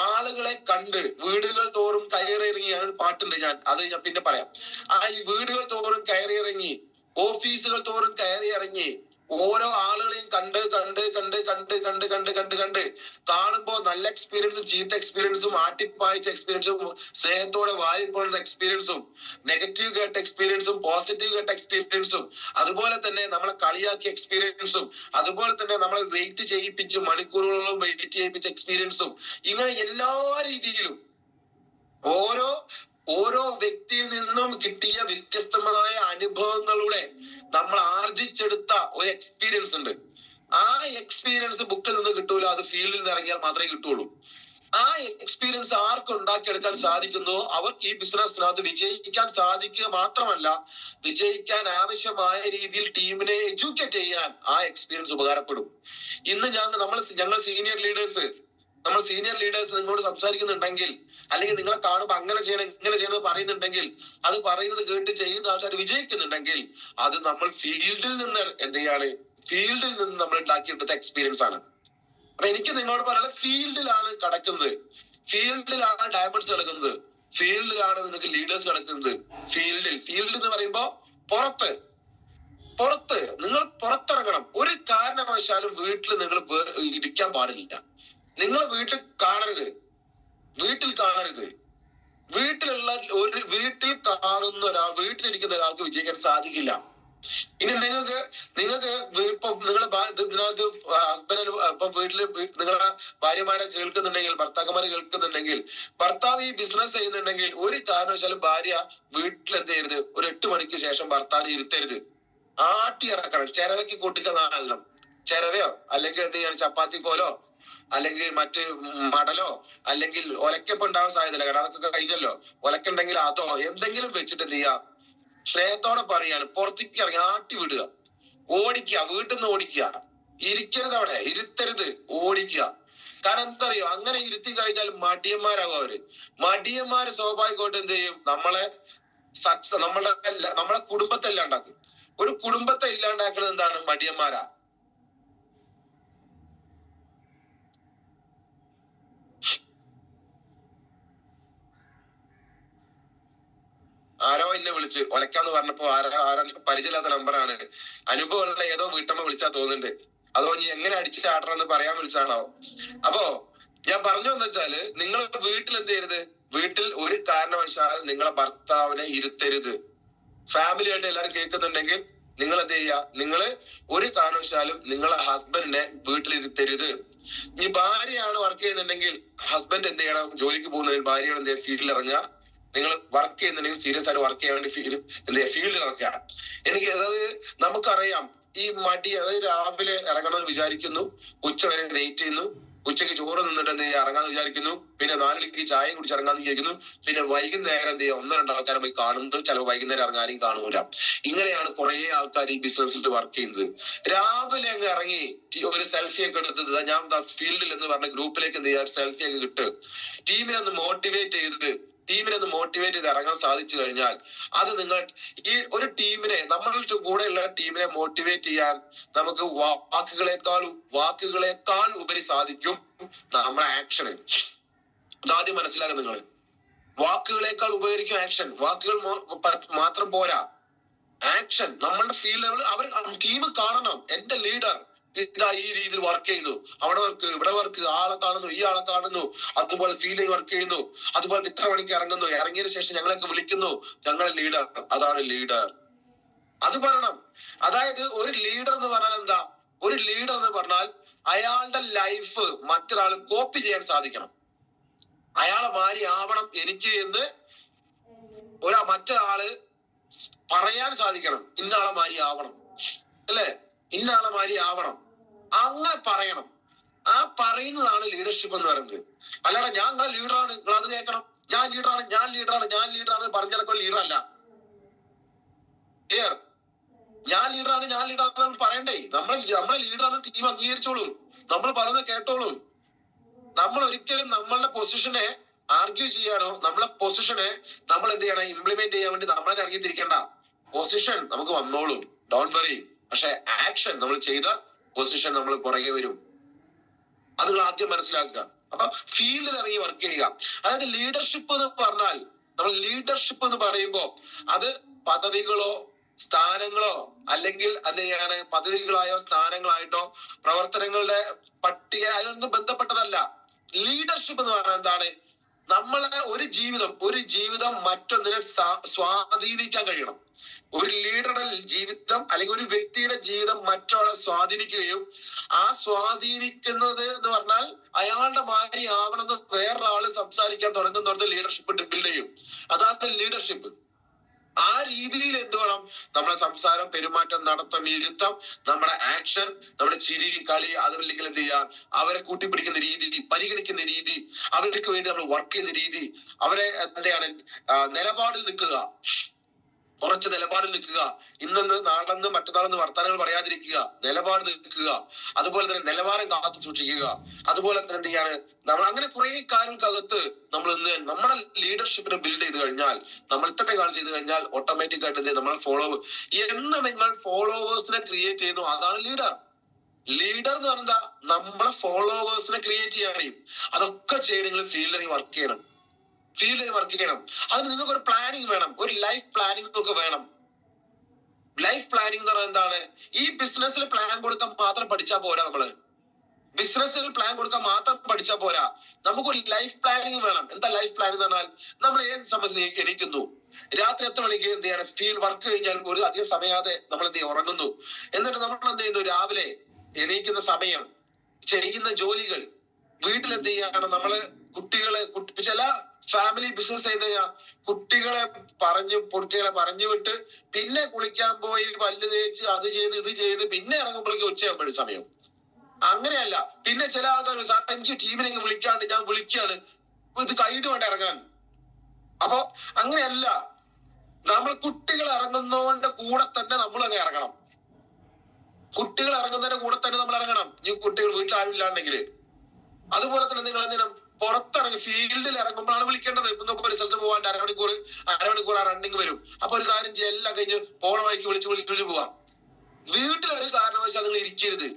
ആളുകളെ കണ്ട് വീടുകൾ തോറും കയറിയിറങ്ങി, ഒരു പാട്ടുണ്ട്, അത് ഞാൻ പിന്നെ പറയാം. ഈ വീടുകൾ തോറും കയറിയിറങ്ങി, ഓഫീസുകൾ തോറും കയറിയിറങ്ങി ഓരോ ആളുകളെയും കണ്ട് കാണുമ്പോ നല്ല എക്സ്പീരിയൻസും ചീത്ത എക്സ്പീരിയൻസും ആട്ടിപ്പായിച്ച എക്സ്പീരിയൻസും സ്നേഹത്തോടെ വാരിപ്പോഴുന്ന എക്സ്പീരിയൻസും നെഗറ്റീവ് കേട്ട എക്സ്പീരിയൻസും പോസിറ്റീവ് കേട്ട എക്സ്പീരിയൻസും അതുപോലെ തന്നെ നമ്മളെ കളിയാക്കിയ എക്സ്പീരിയൻസും അതുപോലെ തന്നെ നമ്മളെ വെയിറ്റ് ചെയ്യിപ്പിച്ച് മണിക്കൂറുകളോളം വെയിറ്റ് ചെയ്യിപ്പിച്ച എക്സ്പീരിയൻസും, ഇങ്ങനെ എല്ലാ രീതിയിലും ഓരോ വ്യക്തിയിൽ നിന്നും കിട്ടിയ വ്യത്യസ്തമായ അനുഭവങ്ങളുടെ നമ്മൾ ആർജിച്ചെടുത്ത ഒരു എക്സ്പീരിയൻസ് ഉണ്ട്. ആ എക്സ്പീരിയൻസ് ബുക്കിൽ നിന്ന് കിട്ടൂല, അത് ഫീൽഡിൽ നിന്ന് ഇറങ്ങിയാൽ മാത്രമേ കിട്ടുള്ളൂ. ആ എക്സ്പീരിയൻസ് ആർക്ക് ഉണ്ടാക്കിയെടുക്കാൻ സാധിക്കുന്നോ അവർക്ക് ഈ ബിസിനസ്സിനകത്ത് വിജയിക്കാൻ സാധിക്കുക മാത്രമല്ല, വിജയിക്കാൻ ആവശ്യമായ രീതിയിൽ ടീമിനെ എഡ്യൂക്കേറ്റ് ചെയ്യാൻ ആ എക്സ്പീരിയൻസ് ഉപകാരപ്പെടും. ഇന്ന് ഞങ്ങൾ സീനിയർ ലീഡേഴ്സ് നിങ്ങളോട് സംസാരിക്കുന്നുണ്ടെങ്കിൽ, അല്ലെങ്കിൽ നിങ്ങളെ കാണുമ്പോൾ അങ്ങനെ ചെയ്യണം ഇങ്ങനെ ചെയ്യണം പറയുന്നുണ്ടെങ്കിൽ, അത് പറയുന്നത് കേട്ട് ചെയ്യുന്ന ആൾക്കാർ വിജയിക്കുന്നുണ്ടെങ്കിൽ, അത് നമ്മൾ ഫീൽഡിൽ നിന്ന് നമ്മൾ ഉണ്ടാക്കിയെടുത്ത എക്സ്പീരിയൻസ് ആണ്. അപ്പൊ എനിക്ക് നിങ്ങളോട് പറയാനുള്ളത്, ഫീൽഡിലാണ് കിടക്കുന്നത്, ഫീൽഡിലാണ് ഡയമണ്ട്സ് കിടക്കുന്നത്, ഫീൽഡിലാണ് നിങ്ങൾക്ക് ലീഡേഴ്സ് കിടക്കുന്നത്. ഫീൽഡ് എന്ന് പറയുമ്പോ പുറത്ത് നിങ്ങൾ പുറത്തിറങ്ങണം. ഒരു കാരണവശാലും വീട്ടിൽ നിങ്ങൾ ഇരിക്കാൻ പാടില്ല. നിങ്ങൾ വീട്ടിൽ കാണരുത്. വീട്ടിൽ കാണുന്ന ഒരാൾ, വീട്ടിലിരിക്കുന്ന ഒരാൾക്ക് വിജയിക്കാൻ സാധിക്കില്ല. ഇനി നിങ്ങൾക്ക് ഇപ്പൊ നിങ്ങളെ ഇതിനകത്ത് ഹസ്ബൻഡ് ഇപ്പൊ വീട്ടില് നിങ്ങളെ ഭാര്യമാരെ കേൾക്കുന്നുണ്ടെങ്കിൽ, ഭർത്താക്കന്മാരെ കേൾക്കുന്നുണ്ടെങ്കിൽ, ഭർത്താവ് ഈ ബിസിനസ് ചെയ്യുന്നുണ്ടെങ്കിൽ ഒരു കാരണവശാലും ഭാര്യ വീട്ടിൽ എന്ത് ചെയ്യരുത്, ഒരു 8 മണിക്ക് ശേഷം ഭർത്താവിനെ ഇരുത്തരുത്. ആട്ടി ഇറക്കണം. ചിരവയ്ക്ക് കൂട്ടിക്കുന്നതാണല്ലോ. ചിരവയോ അല്ലെങ്കിൽ എന്ത് ചെയ്യണം, ചപ്പാത്തി കോലോ അല്ലെങ്കിൽ മറ്റ് മടലോ അല്ലെങ്കിൽ ഒലക്കപ്പം ഉണ്ടാവാൻ സാധ്യതയില്ല, കാരണം അതൊക്കെ കഴിഞ്ഞല്ലോ. ഒലക്കുണ്ടെങ്കിൽ അതോ എന്തെങ്കിലും വെച്ചിട്ട് എന്ത് ചെയ്യാം, സ്നേഹത്തോടെ പറയാണ്, പുറത്തേക്ക് ഇറങ്ങി ആട്ടി വിടുക, ഓടിക്കുക, വീട്ടിൽ നിന്ന് ഓടിക്കുക. ഇരിക്കരുത്, അവിടെ ഇരുത്തരുത്, ഓടിക്കുക. കാരണം എന്താ അറിയോ, അങ്ങനെ ഇരുത്തി കഴിഞ്ഞാൽ മടിയന്മാരാകും അവര്. മടിയന്മാര് സ്വാഭാവികമായിട്ട് എന്ത് ചെയ്യും, നമ്മളെ കുടുംബത്തെ ഇല്ലാണ്ടാക്കും. ഒരു കുടുംബത്തെ ഇല്ലാണ്ടാക്കുന്നത് എന്താണ്? മടിയന്മാരാ. ആരോ എന്നെ വിളിച്ച് ഒലക്കാന്ന് പറഞ്ഞപ്പോ ആരോ പരിചയമില്ലാത്ത നമ്പറാണ്. അനുഭവമുള്ള ഏതോ വീട്ടമ്മ വിളിച്ചാ തോന്നുന്നുണ്ട്. അതോ നീ എങ്ങനെ അടിച്ചു ചാടണമെന്ന് പറയാൻ വിളിച്ചാണോ? അപ്പോ ഞാൻ പറഞ്ഞു എന്ന് വെച്ചാല്, നിങ്ങൾ വീട്ടിൽ എന്ത് ചെയ്യരുത്? വീട്ടിൽ ഒരു കാരണവശാൽ നിങ്ങളെ ഭർത്താവിനെ ഇരുത്തരുത്. ഫാമിലി ആയിട്ട് എല്ലാവരും കേൾക്കുന്നുണ്ടെങ്കിൽ നിങ്ങൾ എന്ത് ചെയ്യുക? നിങ്ങള് ഒരു കാരണവശാലും നിങ്ങളെ ഹസ്ബൻഡിനെ വീട്ടിലിരുത്തരുത്. ഇനി ഭാര്യയാണ് വർക്ക് ചെയ്യുന്നുണ്ടെങ്കിൽ ഹസ്ബൻഡ് എന്ത് ചെയ്യണം? ജോലിക്ക് പോകുന്നതിൽ ഭാര്യയോട് എന്ത് ചെയ്യുക? ഫീൽഡിൽ ഇറങ്ങുക. നിങ്ങൾ വർക്ക് ചെയ്യുന്നുണ്ടെങ്കിൽ സീരിയസ് ആയിട്ട് വർക്ക് ചെയ്യാൻ വേണ്ടി ഫീൽഡിൽ ഇറക്കുക. എനിക്ക് അതായത് നമുക്കറിയാം ഈ മടി, അതായത് രാവിലെ ഇറങ്ങണമെന്ന് വിചാരിക്കുന്നു, ഉച്ച വരെ വെയിറ്റ് ചെയ്യുന്നു, ഉച്ചയ്ക്ക് ചോറ് നിന്നിട്ട് എന്ത് ചെയ്യുക? ഇറങ്ങാന്ന് വിചാരിക്കുന്നു, പിന്നെ 4 മണിക്ക് ചായ കുടിച്ച് ഇറങ്ങാന്ന് വിചാരിക്കുന്നു, പിന്നെ വൈകുന്നേരം എന്ത് ചെയ്യുക? 1-2 ആൾക്കാരെ പോയി കാണുന്നു, ചിലപ്പോൾ വൈകുന്നേരം ഇറങ്ങാനും കാണൂല. ഇങ്ങനെയാണ് കുറെ ആൾക്കാർ ഈ ബിസിനസ്സിൽ വർക്ക് ചെയ്യുന്നത്. രാവിലെ അങ്ങ് ഇറങ്ങി ഒരു സെൽഫി ഒക്കെ എടുത്തത്, ഞാൻ ഫീൽഡിൽ എന്ന് പറഞ്ഞ ഗ്രൂപ്പിലേക്ക് എന്ത് ചെയ്യുക? സെൽഫി ഒക്കെ കിട്ടും. ടീമിനെ ഒന്ന് മോട്ടിവേറ്റ് ചെയ്ത് ഇറങ്ങാൻ സാധിച്ചു കഴിഞ്ഞാൽ അത് നിങ്ങൾ ഈ ഒരു ടീമിനെ, നമ്മളുടെ കൂടെയുള്ള ടീമിനെ മോട്ടിവേറ്റ് ചെയ്യാൻ നമുക്ക് വാക്കുകളെക്കാൾ ഉപരി സാധിക്കും നമ്മുടെ ആക്ഷന്. അതാദ്യം മനസ്സിലാക്കുക. നിങ്ങൾ വാക്കുകളെക്കാൾ ഉപകരിക്കും ആക്ഷൻ. വാക്കുകൾ മാത്രം പോരാ, ആക്ഷൻ. നമ്മളുടെ ഫീൽഡ് അവർ ടീം കാണണം. എന്റെ ലീഡർ ഇതാ ഈ രീതിയിൽ വർക്ക് ചെയ്യുന്നു, അവിടെ വർക്ക്, ഇവിടെ വർക്ക്, ആളെ കാണുന്നു, ഈ ആളെ കാണുന്നു, അതുപോലെ ഫീൽഡിൽ വർക്ക് ചെയ്യുന്നു, അതുപോലെ ഇത്ര മണിക്ക് ഇറങ്ങുന്നു, ഇറങ്ങിയതിനു ശേഷം ഞങ്ങളൊക്കെ വിളിക്കുന്നു, ഞങ്ങളെ ലീഡർ. അതാണ് ലീഡർ. അത് പറയണം. അതായത് ഒരു ലീഡർ എന്ന് പറഞ്ഞാൽ എന്താ? ഒരു ലീഡർ എന്ന് പറഞ്ഞാൽ അയാളുടെ ലൈഫ് മറ്റൊരാൾ കോപ്പി ചെയ്യാൻ സാധിക്കണം. അയാളെ മാതിരി ആവണം എനിക്ക് എന്ന് മറ്റൊരാള് പറയാൻ സാധിക്കണം. ഇന്നാളെ മാതിരി ആവണം, അല്ലേ? ഇന്നാളെ മാതിരി ആവണം, അങ്ങനെ പറയണം. ആ പറയുന്നതാണ് ലീഡർഷിപ്പ് എന്ന് പറയുന്നത്. അല്ലാതെ ഞാൻ നിങ്ങളെ ലീഡറാണ്, നിങ്ങൾ അത് കേൾക്കണം, ഞാൻ ലീഡറാണ് പറഞ്ഞിടക്കൊരു ലീഡർ അല്ല. ക്ലിയർ? ഞാൻ ലീഡറാണ് പറയണ്ടേ? നമ്മളെ ലീഡറാണ് ടീം അംഗീകരിച്ചോളൂ, നമ്മൾ പറയുന്നത് കേട്ടോളൂ. നമ്മൾ ഒരിക്കലും നമ്മളുടെ പൊസിഷനെ ആർഗ്യൂ ചെയ്യാനോ നമ്മളെ പൊസിഷനെ നമ്മൾ എന്ത് ചെയ്യണം? ഇംപ്ലിമെന്റ് ചെയ്യാൻ വേണ്ടി നമ്മളെ ഇറങ്ങിത്തിരിക്കേണ്ട. പൊസിഷൻ നമുക്ക് വന്നോളൂ, ഡോണ്ട് വറി. പക്ഷെ ആക്ഷൻ നമ്മൾ ചെയ്ത പൊസിഷൻ നമ്മൾ പുറകെ വരും. അത് നിങ്ങൾ ആദ്യം മനസ്സിലാക്കുക. അപ്പൊ ഫീൽഡിൽ ഇറങ്ങി വർക്ക് ചെയ്യുക. അതായത് ലീഡർഷിപ്പ് എന്ന് പറഞ്ഞാൽ, നമ്മൾ ലീഡർഷിപ്പ് എന്ന് പറയുമ്പോ അത് പദവികളോ സ്ഥാനങ്ങളോ അല്ലെങ്കിൽ എന്താണ് പദവികളായോ സ്ഥാനങ്ങളായിട്ടോ പ്രവർത്തനങ്ങളുടെ പട്ടിക അതിനൊന്നും ബന്ധപ്പെട്ടതല്ല. ലീഡർഷിപ്പ് എന്ന് പറഞ്ഞാൽ എന്താണ്? നമ്മളെ ഒരു ജീവിതം മറ്റൊന്നിനെ സ്വാധീനിക്കാൻ കഴിയണം. ഒരു ലീഡറുടെ ജീവിതം അല്ലെങ്കിൽ ഒരു വ്യക്തിയുടെ ജീവിതം മറ്റൊരാളെ സ്വാധീനിക്കുകയും ആ സ്വാധീനിക്കുന്നത് എന്ന് പറഞ്ഞാൽ അയാളുടെ മാതിരി ആവണമെന്ന് വേറൊരാള് സംസാരിക്കാൻ തുടങ്ങുന്നിടത്ത് ലീഡർഷിപ്പ് ബിൽഡ് ചെയ്യും. അതാണ് ലീഡർഷിപ്പ്. ആ രീതിയിൽ എന്ത് വേണം? നമ്മുടെ സംസാരം, പെരുമാറ്റം, നടത്തം, ഇരുത്തം, നമ്മുടെ ആക്ഷൻ, നമ്മുടെ ചിരി, കളി, അതല്ലെങ്കിൽ എന്ത് ചെയ്യാൻ അവരെ കൂട്ടിപ്പിടിക്കുന്ന രീതി, പരിഗണിക്കുന്ന രീതി, അവർക്ക് വേണ്ടി നമ്മൾ വർക്ക് ചെയ്യുന്ന രീതി, അവരെ എന്താണ് നിലപാടിൽ നിൽക്കുക, കുറച്ച് നിലപാടിൽ നിൽക്കുക. ഇന്നെന്ന് നാളെന്ന് മറ്റന്നാളെന്ന് വർത്തമാനങ്ങൾ പറയാതിരിക്കുക, നിലപാട് നിൽക്കുക. അതുപോലെ തന്നെ നിലവാരം കാത്തു സൂക്ഷിക്കുക. അതുപോലെ തന്നെ എന്ത് ചെയ്യാണ് നമ്മൾ അങ്ങനെ കുറെ കാര്യങ്ങൾക്കകത്ത് നമ്മൾ നമ്മുടെ ലീഡർഷിപ്പിനെ ബിൽഡ് ചെയ്ത് കഴിഞ്ഞാൽ, നമ്മൾ ഇത്രയും കാലം ചെയ്ത് കഴിഞ്ഞാൽ ഓട്ടോമാറ്റിക് ആയിട്ട് നമ്മളെ എന്ന് നിങ്ങൾ ഫോളോവേഴ്സിനെ ക്രിയേറ്റ് ചെയ്യുന്നു, അതാണ് ലീഡർ. ലീഡർ എന്ന് പറഞ്ഞാൽ നമ്മളെ ഫോളോവേഴ്സിനെ ക്രിയേറ്റ് ചെയ്യാൻ കഴിയും. അതൊക്കെ ചെയ്യണമെങ്കിൽ ഫീൽഡിൽ വർക്ക് ചെയ്യണം. അതിന് നിങ്ങൾക്ക് ഒരു പ്ലാനിങ് വേണം, ഒരു ലൈഫ് പ്ലാനിങ് ഒക്കെ വേണം. ലൈഫ് പ്ലാനിങ് എന്ന് പറഞ്ഞാൽ എന്താണ്? ഈ ബിസിനസ്സിൽ പ്ലാൻ കൊടുക്കാൻ മാത്രം പഠിച്ചാൽ പോരാ. നമുക്കൊരു ലൈഫ് പ്ലാനിങ് വേണം. എന്താ ലൈഫ് പ്ലാനിങ് എന്ന് പറഞ്ഞാൽ? നമ്മൾ ഏത് സമയത്ത് എണീക്കുന്നു, രാത്രി എത്ര മണിക്ക് എന്ത് ചെയ്യണം? ഫീൽഡ് വർക്ക് കഴിഞ്ഞാൽ ഒരു അധികം സമയാതെ നമ്മൾ എന്ത് ചെയ്യും? ഉറങ്ങുന്നു. എന്നിട്ട് നമ്മൾ എന്ത് ചെയ്യുന്നു? രാവിലെ എണീക്കുന്ന സമയം, ചെയ്യുന്ന ജോലികൾ, വീട്ടിൽ എന്ത് ചെയ്യാണ്? നമ്മള് ചില ഫാമിലി ബിസിനസ് ചെയ്ത് കുട്ടികളെ പറഞ്ഞു വിട്ട് പിന്നെ കുളിക്കാൻ പോയി, പല്ല് തേച്ച്, അത് ചെയ്ത് ഇത് ചെയ്ത് പിന്നെ ഇറങ്ങുമ്പോഴേക്കും ഉച്ചയാകുമ്പോഴും സമയം. അങ്ങനെയല്ല. പിന്നെ ചില ആൾക്കാർ സാർ എനിക്ക് ടീമിനെ വിളിക്കാണ്ട്, ഞാൻ വിളിക്കാണ്, ഇത് കഴിഞ്ഞു വേണ്ട ഇറങ്ങാൻ. അപ്പൊ അങ്ങനെയല്ല. നമ്മൾ കുട്ടികൾ ഇറങ്ങുന്നതിന്റെ കൂടെ തന്നെ നമ്മൾ അങ്ങ് ഇറങ്ങണം. നമ്മൾ ഇറങ്ങണം. ഈ കുട്ടികൾ വീട്ടിൽ ആരും ഇല്ലാണ്ടെങ്കിൽ. അതുപോലെ തന്നെ നിങ്ങൾ എന്തിനും പുറത്തിറങ്ങി ഫീൽഡിൽ ഇറങ്ങുമ്പോഴാണ് വിളിക്കേണ്ടത്. ഇപ്പൊ നമുക്ക് ഒരു സ്ഥലത്ത് പോകാൻ അരമണിക്കൂർ ആ റണ്ണിങ് വരും. അപ്പൊ ഒരു കാര്യം ചെയ്യാൻ എല്ലാം കഴിഞ്ഞ് പോണ വഴിക്ക് വിളിച്ച് പോവാം. വീട്ടിലൊരു കാരണവശാൽ നിങ്ങൾ ഇരിക്കരുത്.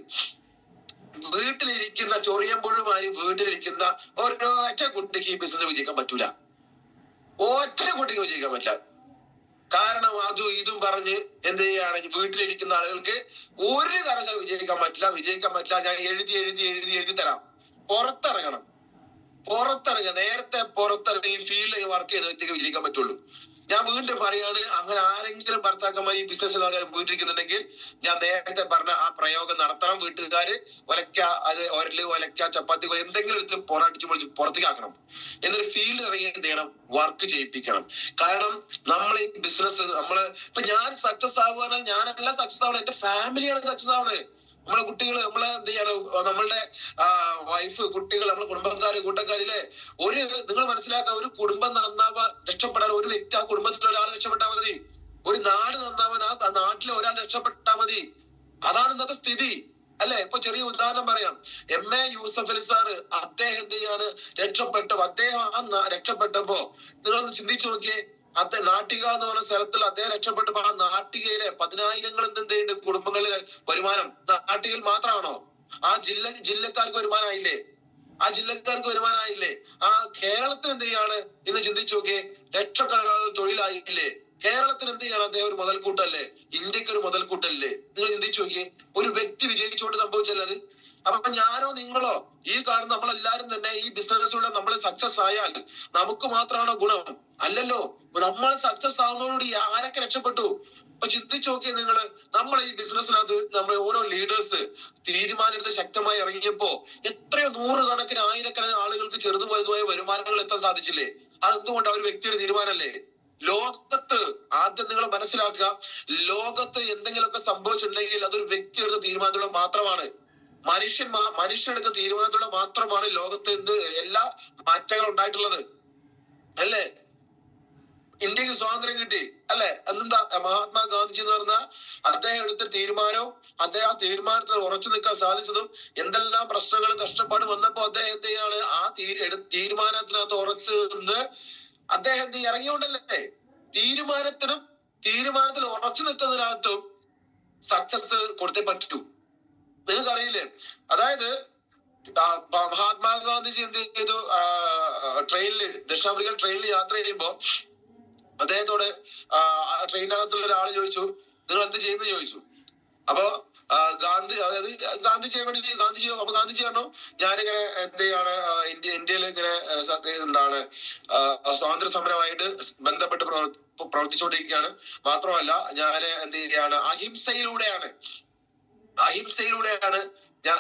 വീട്ടിലിരിക്കുന്ന ചൊറിയമ്പുഴുമായി വീട്ടിലിരിക്കുന്ന ഒരൊറ്റ കുട്ടിക്ക് ഈ ബിസിനസ് വിജയിക്കാൻ പറ്റൂല. ഒറ്റ കുട്ടിക്ക് വിജയിക്കാൻ പറ്റില്ല. കാരണം അതും ഇതും പറഞ്ഞ് എന്ത് ചെയ്യുകയാണെങ്കിൽ വീട്ടിലിരിക്കുന്ന ആളുകൾക്ക് ഒരു കാരണവശാലും വിജയിക്കാൻ പറ്റില്ല. ഞാൻ എഴുതി തരാം. പുറത്തിറങ്ങുക, നേരത്തെ പുറത്തിറങ്ങി ഫീൽഡിൽ വർക്ക് ചെയ്ത വ്യക്തിക്ക് വിജയിക്കാൻ പറ്റുള്ളൂ. ഞാൻ വീണ്ടും പറയാണ്, അങ്ങനെ ആരെങ്കിലും ഭർത്താക്കന്മാർ ഈ ബിസിനസ് വീട്ടിരിക്കുന്നുണ്ടെങ്കിൽ ഞാൻ നേരത്തെ പറഞ്ഞ ആ പ്രയോഗം നടത്തണം. വീട്ടുകാര് ഒലക്ക ചപ്പാത്തി എന്തെങ്കിലും എടുത്ത് പൊറടിച്ച് പൊളിച്ച് പുറത്തേക്ക് ആക്കണം. എന്നൊരു ഫീൽഡ് ഇറങ്ങി എന്ത് ചെയ്യണം, വർക്ക് ചെയ്യിപ്പിക്കണം. കാരണം നമ്മൾ ഈ ബിസിനസ് ഇപ്പൊ ഞാൻ സക്സസ് ആവുക, ഞാനല്ല സക്സസ് ആവണം, എന്റെ ഫാമിലിയാണ് സക്സസ് ആവണത്. നമ്മളെ കുട്ടികള്, നമ്മളെ എന്ത് ചെയ്യണം, നമ്മളുടെ വൈഫ്, കുട്ടികൾ, നമ്മളെ കുടുംബക്കാര്, കൂട്ടക്കാരിലെ നിങ്ങൾ മനസ്സിലാക്കുക, ഒരു കുടുംബം നന്നാവാൻ, രക്ഷപ്പെടാൻ ഒരു വ്യക്തി, ആ കുടുംബത്തിൽ ഒരാൾ രക്ഷപ്പെട്ടാൽ മതി. ഒരു നാട് നന്നാവാൻ ആ നാട്ടിലെ ഒരാൾ രക്ഷപ്പെട്ടാൽ മതി. അതാണ് ഇന്നത്തെ സ്ഥിതി അല്ലെ? ഇപ്പൊ ചെറിയ ഉദാഹരണം പറയാം. MA യൂസഫ് അലി സാറ്, അദ്ദേഹം എന്ത് ചെയ്യാണ് രക്ഷപ്പെട്ടു. അദ്ദേഹം രക്ഷപ്പെട്ടപ്പോ നിങ്ങളൊന്ന് ചിന്തിച്ചു നോക്കിയേ. നാട്ടിക എന്ന് പറഞ്ഞ സ്ഥലത്തിൽ അദ്ദേഹം രക്ഷപ്പെട്ടപ്പോ ആ നാട്ടികയിലെ 10,000 എന്തുണ്ട് കുടുംബങ്ങളിലെ വരുമാനം നാട്ടികയിൽ മാത്രമാണോ? ആ ജില്ലക്കാർക്ക് വരുമാനമായില്ലേ? ആ കേരളത്തിൽ എന്ത് ചെയ്യാണ് ഇന്ന് ചിന്തിച്ചു നോക്കിയേ. ലക്ഷക്കണക്കാണ് തൊഴിലായില്ലേ? കേരളത്തിന് എന്ത് ചെയ്യണം? അദ്ദേഹം ഒരു മുതൽക്കൂട്ടല്ലേ? ഇന്ത്യക്ക് ഒരു മുതൽക്കൂട്ടല്ലേ? നിങ്ങൾ ചിന്തിച്ചു നോക്കിയേ. ഒരു വ്യക്തി വിജയിച്ചുകൊണ്ട് സംഭവിച്ചല്ലേ അത്? അപ്പൊ ഞാനോ നിങ്ങളോ ഈ കാണുന്ന നമ്മളെല്ലാരും തന്നെ ഈ ബിസിനസ്സിലൂടെ നമ്മൾ സക്സസ് ആയാൽ നമുക്ക് മാത്രമാണോ ഗുണം? അല്ലല്ലോ. നമ്മൾ സക്സസ് ആവുന്നതോടുകൂടി ആരൊക്കെ രക്ഷപ്പെട്ടു? അപ്പൊ ചിന്തിച്ചു നോക്കിയേ നിങ്ങള്. നമ്മളെ ഈ ബിസിനസ്സിനകത്ത് നമ്മളെ ഓരോ ലീഡേഴ്സ് തീരുമാനത്തിൽ ശക്തമായി ഇറങ്ങിയപ്പോ എത്രയോ നൂറുകണക്കിന് ആയിരക്കണക്കിന് ആളുകൾക്ക് ചെറുതും വലുതുമായ വരുമാനങ്ങൾ എത്താൻ സാധിച്ചില്ലേ? അതെന്തുകൊണ്ട്? ഒരു വ്യക്തിയുടെ തീരുമാനമല്ലേ? ലോകത്ത് ആദ്യം നിങ്ങൾ മനസ്സിലാക്കുക, ലോകത്ത് എന്തെങ്കിലുമൊക്കെ സംഭവിച്ചിട്ടുണ്ടെങ്കിൽ അതൊരു വ്യക്തി എടുത്ത തീരുമാനത്തിലൂടെ മാത്രമാണ്. മനുഷ്യനെടുക്കുന്ന തീരുമാനത്തിലൂടെ മാത്രമാണ് ലോകത്ത് എല്ലാ മാറ്റങ്ങളും ഉണ്ടായിട്ടുള്ളത് അല്ലേ? ഇന്ത്യക്ക് സ്വാതന്ത്ര്യം കിട്ടി അല്ലെ? എന്താ മഹാത്മാഗാന്ധിജി എന്ന് പറഞ്ഞാൽ അദ്ദേഹം എടുത്ത തീരുമാനവും അദ്ദേഹം ആ തീരുമാനത്തിൽ ഉറച്ചു നിൽക്കാൻ സാധിച്ചതും എന്തെല്ലാം പ്രശ്നങ്ങളും കഷ്ടപ്പാടും വന്നപ്പോ അദ്ദേഹം എന്ത് ചെയ്യാണ് ആ തീരുമാനത്തിനകത്ത് ഉറച്ചു നിന്ന് അദ്ദേഹം ഇറങ്ങിയോണ്ടല്ലേ? തീരുമാനത്തിൽ ഉറച്ചു നിൽക്കുന്നതിനകത്തും സക്സസ് കൊടുത്തേ പറ്റൂ. നിങ്ങൾക്കറിയില്ലേ? അതായത് മഹാത്മാഗാന്ധിജി എന്ത് ചെയ്തു? ദക്ഷിണാഫ്രിക്കയിൽ ട്രെയിനിൽ യാത്ര ചെയ്യുമ്പോ അദ്ദേഹത്തോട് ട്രെയിനകത്തുള്ള ഒരാൾ ചോദിച്ചു, നിങ്ങൾ എന്ത് ചെയ്യുന്നു ചോദിച്ചു. അപ്പൊ ഗാന്ധിജി പറഞ്ഞു, ഞാനിങ്ങനെ എന്ത് ചെയ്യാണ് ഇന്ത്യയിൽ ഇങ്ങനെ സ്വാതന്ത്ര്യ സമരമായിട്ട് ബന്ധപ്പെട്ട് പ്രവർത്തിച്ചുകൊണ്ടിരിക്കുകയാണ്. മാത്രമല്ല ഞാൻ എന്ത് ചെയ്യാണ് അഹിംസയിലൂടെയാണ് ഞാൻ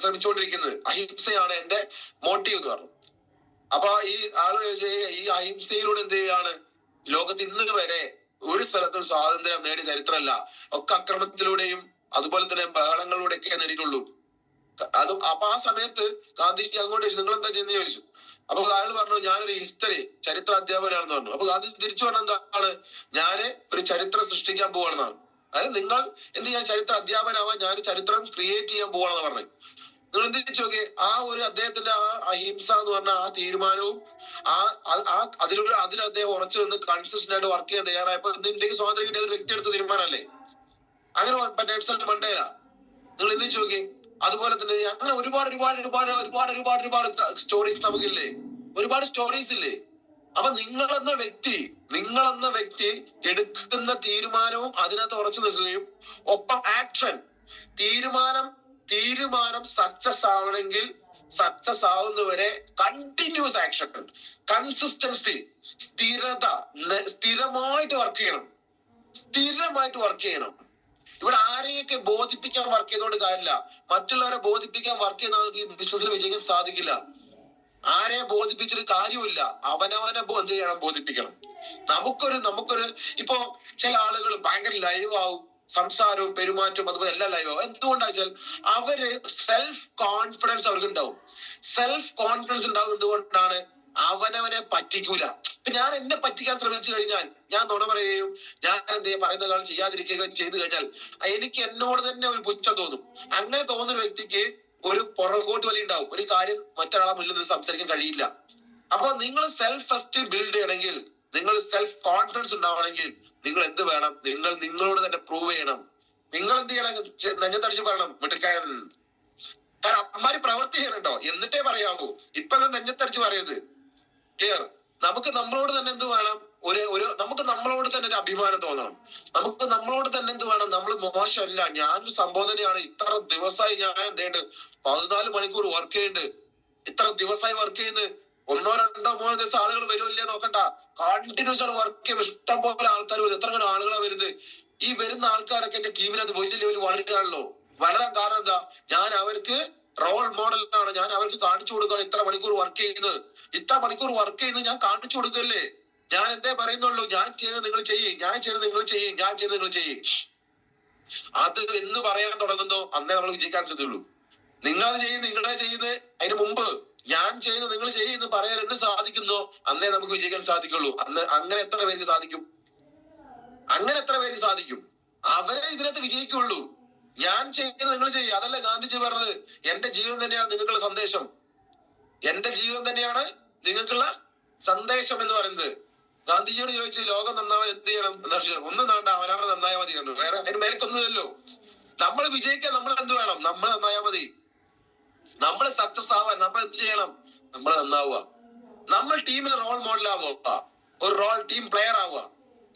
ശ്രമിച്ചുകൊണ്ടിരിക്കുന്നത്. അഹിംസയാണ് എന്റെ മോട്ടീവ് എന്ന് പറഞ്ഞു. അപ്പൊ ഈ ആള് ഈ അഹിംസയിലൂടെ എന്ത് ചെയ്യാണ്? ലോകത്ത് ഇന്ന് വരെ ഒരു സ്ഥലത്തും സ്വാതന്ത്ര്യം നേടിയ ചരിത്രമല്ല. ഒക്കെ അക്രമത്തിലൂടെയും അതുപോലെ തന്നെ ബഹളങ്ങളിലൂടെയൊക്കെ നേടിയിട്ടുള്ളൂ. അപ്പൊ ആ സമയത്ത് ഗാന്ധിജി അങ്ങോട്ട് ചോദിച്ചു, നിങ്ങൾ എന്താ ചെയ്യുന്നത് ചോദിച്ചു. അപ്പൊ അയാൾ പറഞ്ഞു, ഞാനൊരു ചരിത്ര അധ്യാപകനാണെന്ന് പറഞ്ഞു. അപ്പൊ ഗാന്ധിജി തിരിച്ചു പറഞ്ഞ എന്താണ്? ഞാന് ഒരു ചരിത്രം സൃഷ്ടിക്കാൻ പോവാണെന്നാണ്. അതായത് നിങ്ങൾ എന്ത് ചെയ്യാൻ ചരിത്ര അധ്യാപകനാവാൻ ഞാൻ ചരിത്രം ക്രിയേറ്റ് ചെയ്യാൻ പോവാണെന്ന് പറഞ്ഞു. നിങ്ങൾ എന്ത് ചോദിച്ചോക്കെ ആ ഒരു അദ്ദേഹത്തിന്റെ ആ അഹിംസ എന്ന് പറഞ്ഞ ആ തീരുമാനവും അതിൽ അദ്ദേഹം ഉറച്ചു നിന്ന് കൺസിസ്റ്റന്റ് ആയിട്ട് വർക്ക് ചെയ്യാൻ തയ്യാറായപ്പോ ഇന്ത്യക്ക് സ്വാതന്ത്ര്യം കിട്ടിയ ഒരു വ്യക്തി എടുത്ത തീരുമാനമല്ലേ? അങ്ങനെ നെൽസൺ മണ്ടേല നിങ്ങൾ എന്ത് ചോദിക്കേ. അതുപോലെ തന്നെ അങ്ങനെ ഒരുപാട് സ്റ്റോറീസ് നമുക്കില്ലേ? ഒരുപാട് സ്റ്റോറീസ് ഇല്ലേ? അപ്പൊ നിങ്ങളെന്ന വ്യക്തി എടുക്കുന്ന തീരുമാനവും അതിനകത്ത് ഉറച്ചു നിൽക്കുകയും ഒപ്പം ആക്ഷൻ തീരുമാനം സക്സസ് ആവണമെങ്കിൽ സക്സസ് ആവുന്നവരെ കണ്ടിന്യൂസ് ആക്ഷൻ, കൺസിസ്റ്റൻസി, സ്ഥിരമായിട്ട് വർക്ക് ചെയ്യണം. ഇവിടെ ആരെയൊക്കെ ബോധിപ്പിക്കാൻ വർക്ക് ചെയ്തുകൊണ്ട് കാര്യമില്ല. മറ്റുള്ളവരെ ബോധിപ്പിക്കാൻ വർക്ക് ചെയ്യുന്ന ഈ ബിസിനസ്സിൽ വിജയിക്കാൻ സാധിക്കില്ല. ആരെ ബോധിപ്പിച്ചിട്ട് കാര്യമില്ല. അവനവനെ എന്ത് ചെയ്യണം? ബോധിപ്പിക്കണം. നമുക്കൊരു ഇപ്പോ ചില ആളുകൾ ഭയങ്കര ലൈവ് ആവും, സംസാരവും പെരുമാറ്റവും അതുപോലെ എല്ലാം ലൈവ് ആവും. എന്തുകൊണ്ടാ വെച്ചാൽ അവര് സെൽഫ് കോൺഫിഡൻസ് അവർക്ക് ഉണ്ടാവും. സെൽഫ് കോൺഫിഡൻസ് ഉണ്ടാവുന്നത് എന്തുകൊണ്ടാണ്? അവനവനെ പറ്റിക്കൂല. ഇപ്പൊ ഞാൻ എന്നെ പറ്റിക്കാൻ ശ്രമിച്ചു കഴിഞ്ഞാൽ, ഞാൻ നുണ പറയുകയും ഞാൻ എന്ത് പറയുന്ന കാലം ചെയ്യാതിരിക്കുകയും ചെയ്തു കഴിഞ്ഞാൽ എനിക്ക് എന്നോട് തന്നെ ഒരു പുച്ഛം തോന്നും. അങ്ങനെ തോന്നുന്ന വ്യക്തിക്ക് ഒരു പുറകോട്ട് വലി ഉണ്ടാവും. ഒരു കാര്യം മറ്റൊരാളെ മുന്നിൽ നിന്ന് സംസാരിക്കാൻ കഴിയില്ല. അപ്പൊ നിങ്ങൾ സെൽഫ് എസ്റ്റീം ബിൽഡ് ചെയ്യണമെങ്കിൽ, നിങ്ങൾ സെൽഫ് കോൺഫിഡൻസ് ഉണ്ടാവണമെങ്കിൽ നിങ്ങൾ എന്ത് വേണം? നിങ്ങളോട് തന്നെ പ്രൂവ് ചെയ്യണം. നിങ്ങൾ എന്ത് ചെയ്യണം? നെഞ്ഞത്തടിച്ച് പറയണം മിടുക്കൻ. കാരണം അമ്മമാര് പ്രവൃത്തി ചെയ്യണം കേട്ടോ, എന്നിട്ടേ പറയാവൂ. ഇപ്പൊ നെഞ്ഞത്തടിച്ച് പറയത്. ക്ലിയർ? നമുക്ക് നമ്മളോട് തന്നെ എന്ത് വേണം? നമുക്ക് നമ്മളോട് തന്നെ ഒരു അഭിമാനം തോന്നണം. നമുക്ക് നമ്മളോട് തന്നെ എന്ത് വേണം? നമ്മൾ മോശമല്ല, ഞാനൊരു സംഭവം തന്നെയാണ്. ഇത്ര ദിവസമായി ഞാൻ എന്തേണ്ട് 14 മണിക്കൂർ വർക്ക് ചെയ്യുന്നുണ്ട്, ഇത്ര ദിവസമായി വർക്ക് ചെയ്യുന്നത്. 1, 2, 3 ദിവസം ആളുകൾ വരുമില്ലേ നോക്കണ്ട, കണ്ടിന്യൂസ് ആണ് വർക്ക് ചെയ്യുമ്പോൾ ഇഷ്ടം പോലെ ആൾക്കാർ വരും. എത്ര ആളുകളാണ് വരുന്നത്? ഈ വരുന്ന ആൾക്കാരൊക്കെ എന്റെ ടീമിനകത്ത് വലിയ ലെവലിൽ വളരുകയാണല്ലോ. വളരാൻ കാരണം എന്താ? ഞാൻ അവർക്ക് റോൾ മോഡലാണ്. ഞാൻ അവർക്ക് കാണിച്ചു കൊടുക്കുകയാണ്. ഇത്ര മണിക്കൂർ വർക്ക് ചെയ്യുന്നത്, ഇത്ര മണിക്കൂർ വർക്ക് ചെയ്യുന്നത് ഞാൻ കാണിച്ചു കൊടുക്കല്ലേ. ഞാൻ എന്തേ പറയുന്നുള്ളൂ? ഞാൻ ചെയ്യുന്നത് നിങ്ങൾ ചെയ്യും, ഞാൻ ചെയ്യുന്നത് നിങ്ങൾ ചെയ്യും, ഞാൻ ചെയ്യുന്നത് നിങ്ങൾ ചെയ്യും. അത് എന്ന് പറയാൻ തുടങ്ങുന്നോ അന്നേ നമ്മൾ വിജയിക്കാൻ സാധ്യതയുള്ളൂ. നിങ്ങൾ ചെയ്യുന്നത് നിങ്ങളെ ചെയ്യുന്നത്, അതിന് മുമ്പ് ഞാൻ ചെയ്യുന്നത് നിങ്ങൾ ചെയ്യുന്നു പറയാൻ എന്ത് സാധിക്കുന്നോ അന്നേ നമുക്ക് വിജയിക്കാൻ സാധിക്കുള്ളൂ. അങ്ങനെ എത്ര പേർക്ക് സാധിക്കും? അങ്ങനെ എത്ര പേർക്ക് സാധിക്കും? അവരെ ഇതിനകത്ത് വിജയിക്കുള്ളൂ. ഞാൻ ചെയ്യുന്നത് നിങ്ങൾ ചെയ്യും. അതല്ല ഗാന്ധിജി പറഞ്ഞത്, എന്റെ ജീവൻ തന്നെയാണ് നിങ്ങൾക്കുള്ള സന്ദേശം. എന്റെ ജീവൻ തന്നെയാണ് നിങ്ങൾക്കുള്ള സന്ദേശം എന്ന് പറയുന്നത്. ഗാന്ധിജിയോട് ചോദിച്ചു, ലോകം നന്നാവാൻ എന്ത് ചെയ്യണം? ഒന്നും വേണ്ട, അവനവരെ നന്നായാൽ മതി. കണ്ടു വേറെ അതിന് മേലേക്കൊന്നുമില്ലല്ലോ. നമ്മൾ വിജയിക്കാൻ നമ്മൾ എന്ത് വേണം? നമ്മൾ നന്നായാൽ മതി. നമ്മൾ സക്സസ് ആവാൻ നമ്മൾ എന്ത് ചെയ്യണം? നമ്മൾ നന്നാവുക. നമ്മൾ ടീമിന് റോൾ മോഡൽ ആവുക, ഒരു ടീം പ്ലെയർ ആവുക.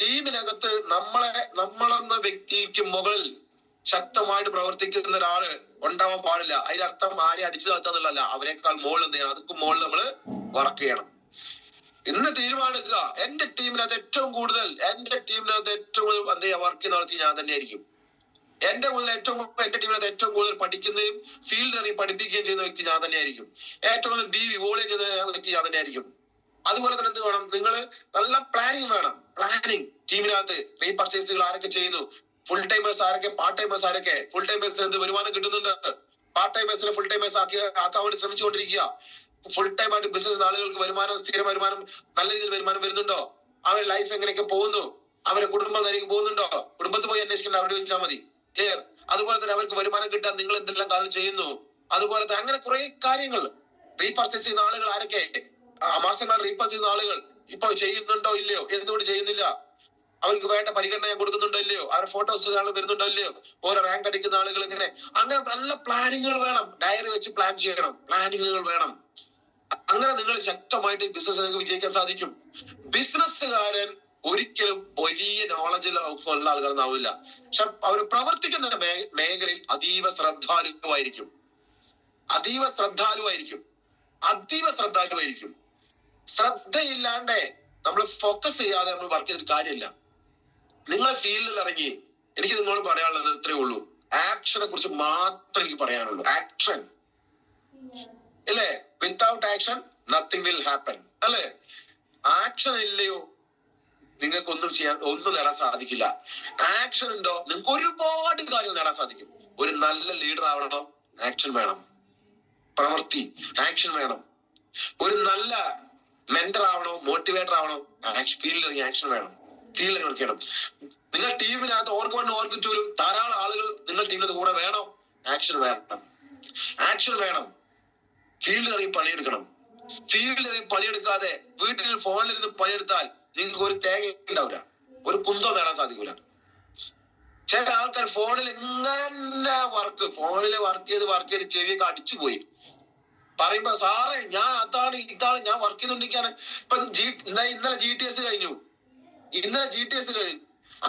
ടീമിനകത്ത് നമ്മളെന്ന വ്യക്തിക്ക് മുകളിൽ ശക്തമായിട്ട് പ്രവർത്തിക്കുന്ന ഒരാള് ഉണ്ടാവാൻ പാടില്ല. അതിനർത്ഥം ആരെ അടിച്ചു താഴ്ത്താന്നുള്ളതല്ല, അവരെക്കാൾ മുകളിൽ എന്ത് ചെയ്യണം? അതുക്കും മുകളിൽ നമ്മൾ വർക്ക് ചെയ്യണം. ഇന്ന് തീരുമാനിക്കുക, എന്റെ ടീമിനകത്ത് ഏറ്റവും കൂടുതൽ എന്ത് ചെയ്യാ വർക്ക് നടത്തി ഞാൻ തന്നെയായിരിക്കും. എന്റെ ടീമിനകത്ത് ഏറ്റവും കൂടുതൽ പഠിക്കുന്നതും ഫീൽഡ് ഇറങ്ങി പഠിപ്പിക്കുകയും ചെയ്യുന്ന വ്യക്തി ഞാൻ തന്നെയായിരിക്കും. ഏറ്റവും കൂടുതൽ വോളിയം ചെയ്യുന്ന വ്യക്തി ഞാൻ തന്നെയായിരിക്കും. അതുപോലെ തന്നെ എന്ത് വേണം? നിങ്ങൾ നല്ല പ്ലാനിങ് വേണം. പ്ലാനിങ് ടീമിനകത്ത് റീപർച്ചേസുകൾ ആരൊക്കെ ചെയ്യുന്നു, ഫുൾ ടൈമേഴ്സ് ആരൊക്കെ, പാർട്ട് ടൈമേഴ്സ് ആരൊക്കെ. ഫുൾ ടൈമേഴ്സിന് എന്ത് വരുമാനം കിട്ടുന്നുണ്ട്? പാർട്ട് ടൈമേഴ്സിനെ ഫുൾ ടൈമേഴ്സ് ആക്കാൻ വേണ്ടി ശ്രമിച്ചുകൊണ്ടിരിക്കുക. ഫുൾ ടൈം ആയിട്ട് ബിസിനസ് ആളുകൾക്ക് വരുമാനം, സ്ഥിര വരുമാനം, നല്ല രീതിയിൽ വരുമാനം വരുന്നുണ്ടോ? അവരുടെ ലൈഫ് എങ്ങനെയൊക്കെ പോകുന്നു? അവരുടെ കുടുംബം നേരെ പോകുന്നുണ്ടോ? കുടുംബത്തിൽ പോയി അന്വേഷിക്കേണ്ട, അവിടെ ചോദിച്ചാൽ മതി. ക്ലിയർ? അതുപോലെ തന്നെ അവർക്ക് വരുമാനം കിട്ടാൻ നിങ്ങൾ എന്തെല്ലാം കാര്യം ചെയ്യുന്നു? അതുപോലെ തന്നെ അങ്ങനെ കുറെ കാര്യങ്ങൾ. റീപർച്ചേസ് ചെയ്യുന്ന ആളുകൾ ആരൊക്കെ, മാസങ്ങൾ റീപർച്ചേസ് ചെയ്യുന്ന ആളുകൾ ഇപ്പൊ ചെയ്യുന്നുണ്ടോ ഇല്ലയോ? എന്തുകൊണ്ട് ചെയ്യുന്നില്ല? അവർക്ക് വേണ്ട പരിഗണന ഞാൻ കൊടുക്കുന്നുണ്ടോ ഇല്ലയോ? അവരുടെ ഫോട്ടോസ് വരുന്നുണ്ടോ ഇല്ലയോ? ഓരോ റാങ്ക് അടിക്കുന്ന ആളുകൾ ഇങ്ങനെ. അങ്ങനെ നല്ല പ്ലാനിങ്ങുകൾ വേണം. ഡയറി വെച്ച് പ്ലാൻ ചെയ്യണം, പ്ലാനിങ്ങുകൾ വേണം. അങ്ങനെ നിങ്ങൾ ശക്തമായിട്ട് ബിസിനസ് നിങ്ങൾക്ക് വിജയിക്കാൻ സാധിക്കും. ബിസിനസ്സുകാരൻ ഒരിക്കലും വലിയ നോളജിൽ ഉള്ള ആളുകളാവില്ല. പക്ഷെ അവർ പ്രവർത്തിക്കുന്ന മേഖലയിൽ അതീവ ശ്രദ്ധാലുവായിരിക്കും. ശ്രദ്ധയില്ലാണ്ട് നമ്മൾ ഫോക്കസ് ചെയ്യാതെ നമ്മൾ വർക്ക് ചെയ്തിട്ട് കാര്യമില്ല. നിങ്ങൾ ഫീൽഡിൽ ഇറങ്ങി, എനിക്ക് നിങ്ങളോട് പറയാനുള്ളത് ഇത്രയേ ഉള്ളൂ. ആക്ഷനെ കുറിച്ച് മാത്രമേ എനിക്ക് പറയാനുള്ളൂ. ആക്ഷൻ അല്ലേ? Without action nothing will happen അല്ലേ? ആക്ഷൻ ഇല്ലയോ നിങ്ങൾക്ക് ഒന്നും നേടാൻ സാധിക്കില്ല. ആക്ഷൻ ഉണ്ടോ നിങ്ങൾക്ക് ഒരുപാട് കാര്യങ്ങൾ നേടാൻ സാധിക്കും. ഒരു നല്ല ലീഡർ ആവണോ? ആക്ഷൻ വേണം. പ്രവൃത്തി, ആക്ഷൻ വേണം. ഒരു നല്ല മെന്റർ ആവണോ, മോട്ടിവേറ്റർ ആവണോ? ഫീൽഡിൽ ആക്ഷൻ വേണം. ഫീൽഡിൽ വർക്ക് ചെയ്യണം. നിങ്ങൾ ടീമിനകത്ത് ഓർക്ക് 1 ഓർക്ക് 2 ധാരാളം ആളുകൾ നിങ്ങൾ ടീമിനകത്ത് കൂടെ വേണോ? ആക്ഷൻ വേണം. ഫീൽഡിൽ ഇറങ്ങി പണിയെടുക്കണം. ഫീൽഡിൽ ഇറങ്ങി പണിയെടുക്കാതെ വീട്ടിൽ ഫോണിലിരുന്ന് പണിയെടുത്താൽ നിങ്ങൾക്ക് ഒരു തേങ്ങ ഉണ്ടാവില്ല, ഒരു കുന്തം നേടാൻ സാധിക്കൂല. ചില ആൾക്കാർ ഫോണിൽ ഇങ്ങനെ ഫോണിൽ വർക്ക് ചെയ്ത് ചെവിയൊക്കെ അടിച്ചുപോയി പറയുമ്പോ, സാറേ ഞാൻ അതാണ് ഇതാണ് ഞാൻ വർക്ക് ചെയ്തോണ്ടിരിക്കാണ്. ഇപ്പൊ ഇന്നലെ GTS കഴിഞ്ഞു.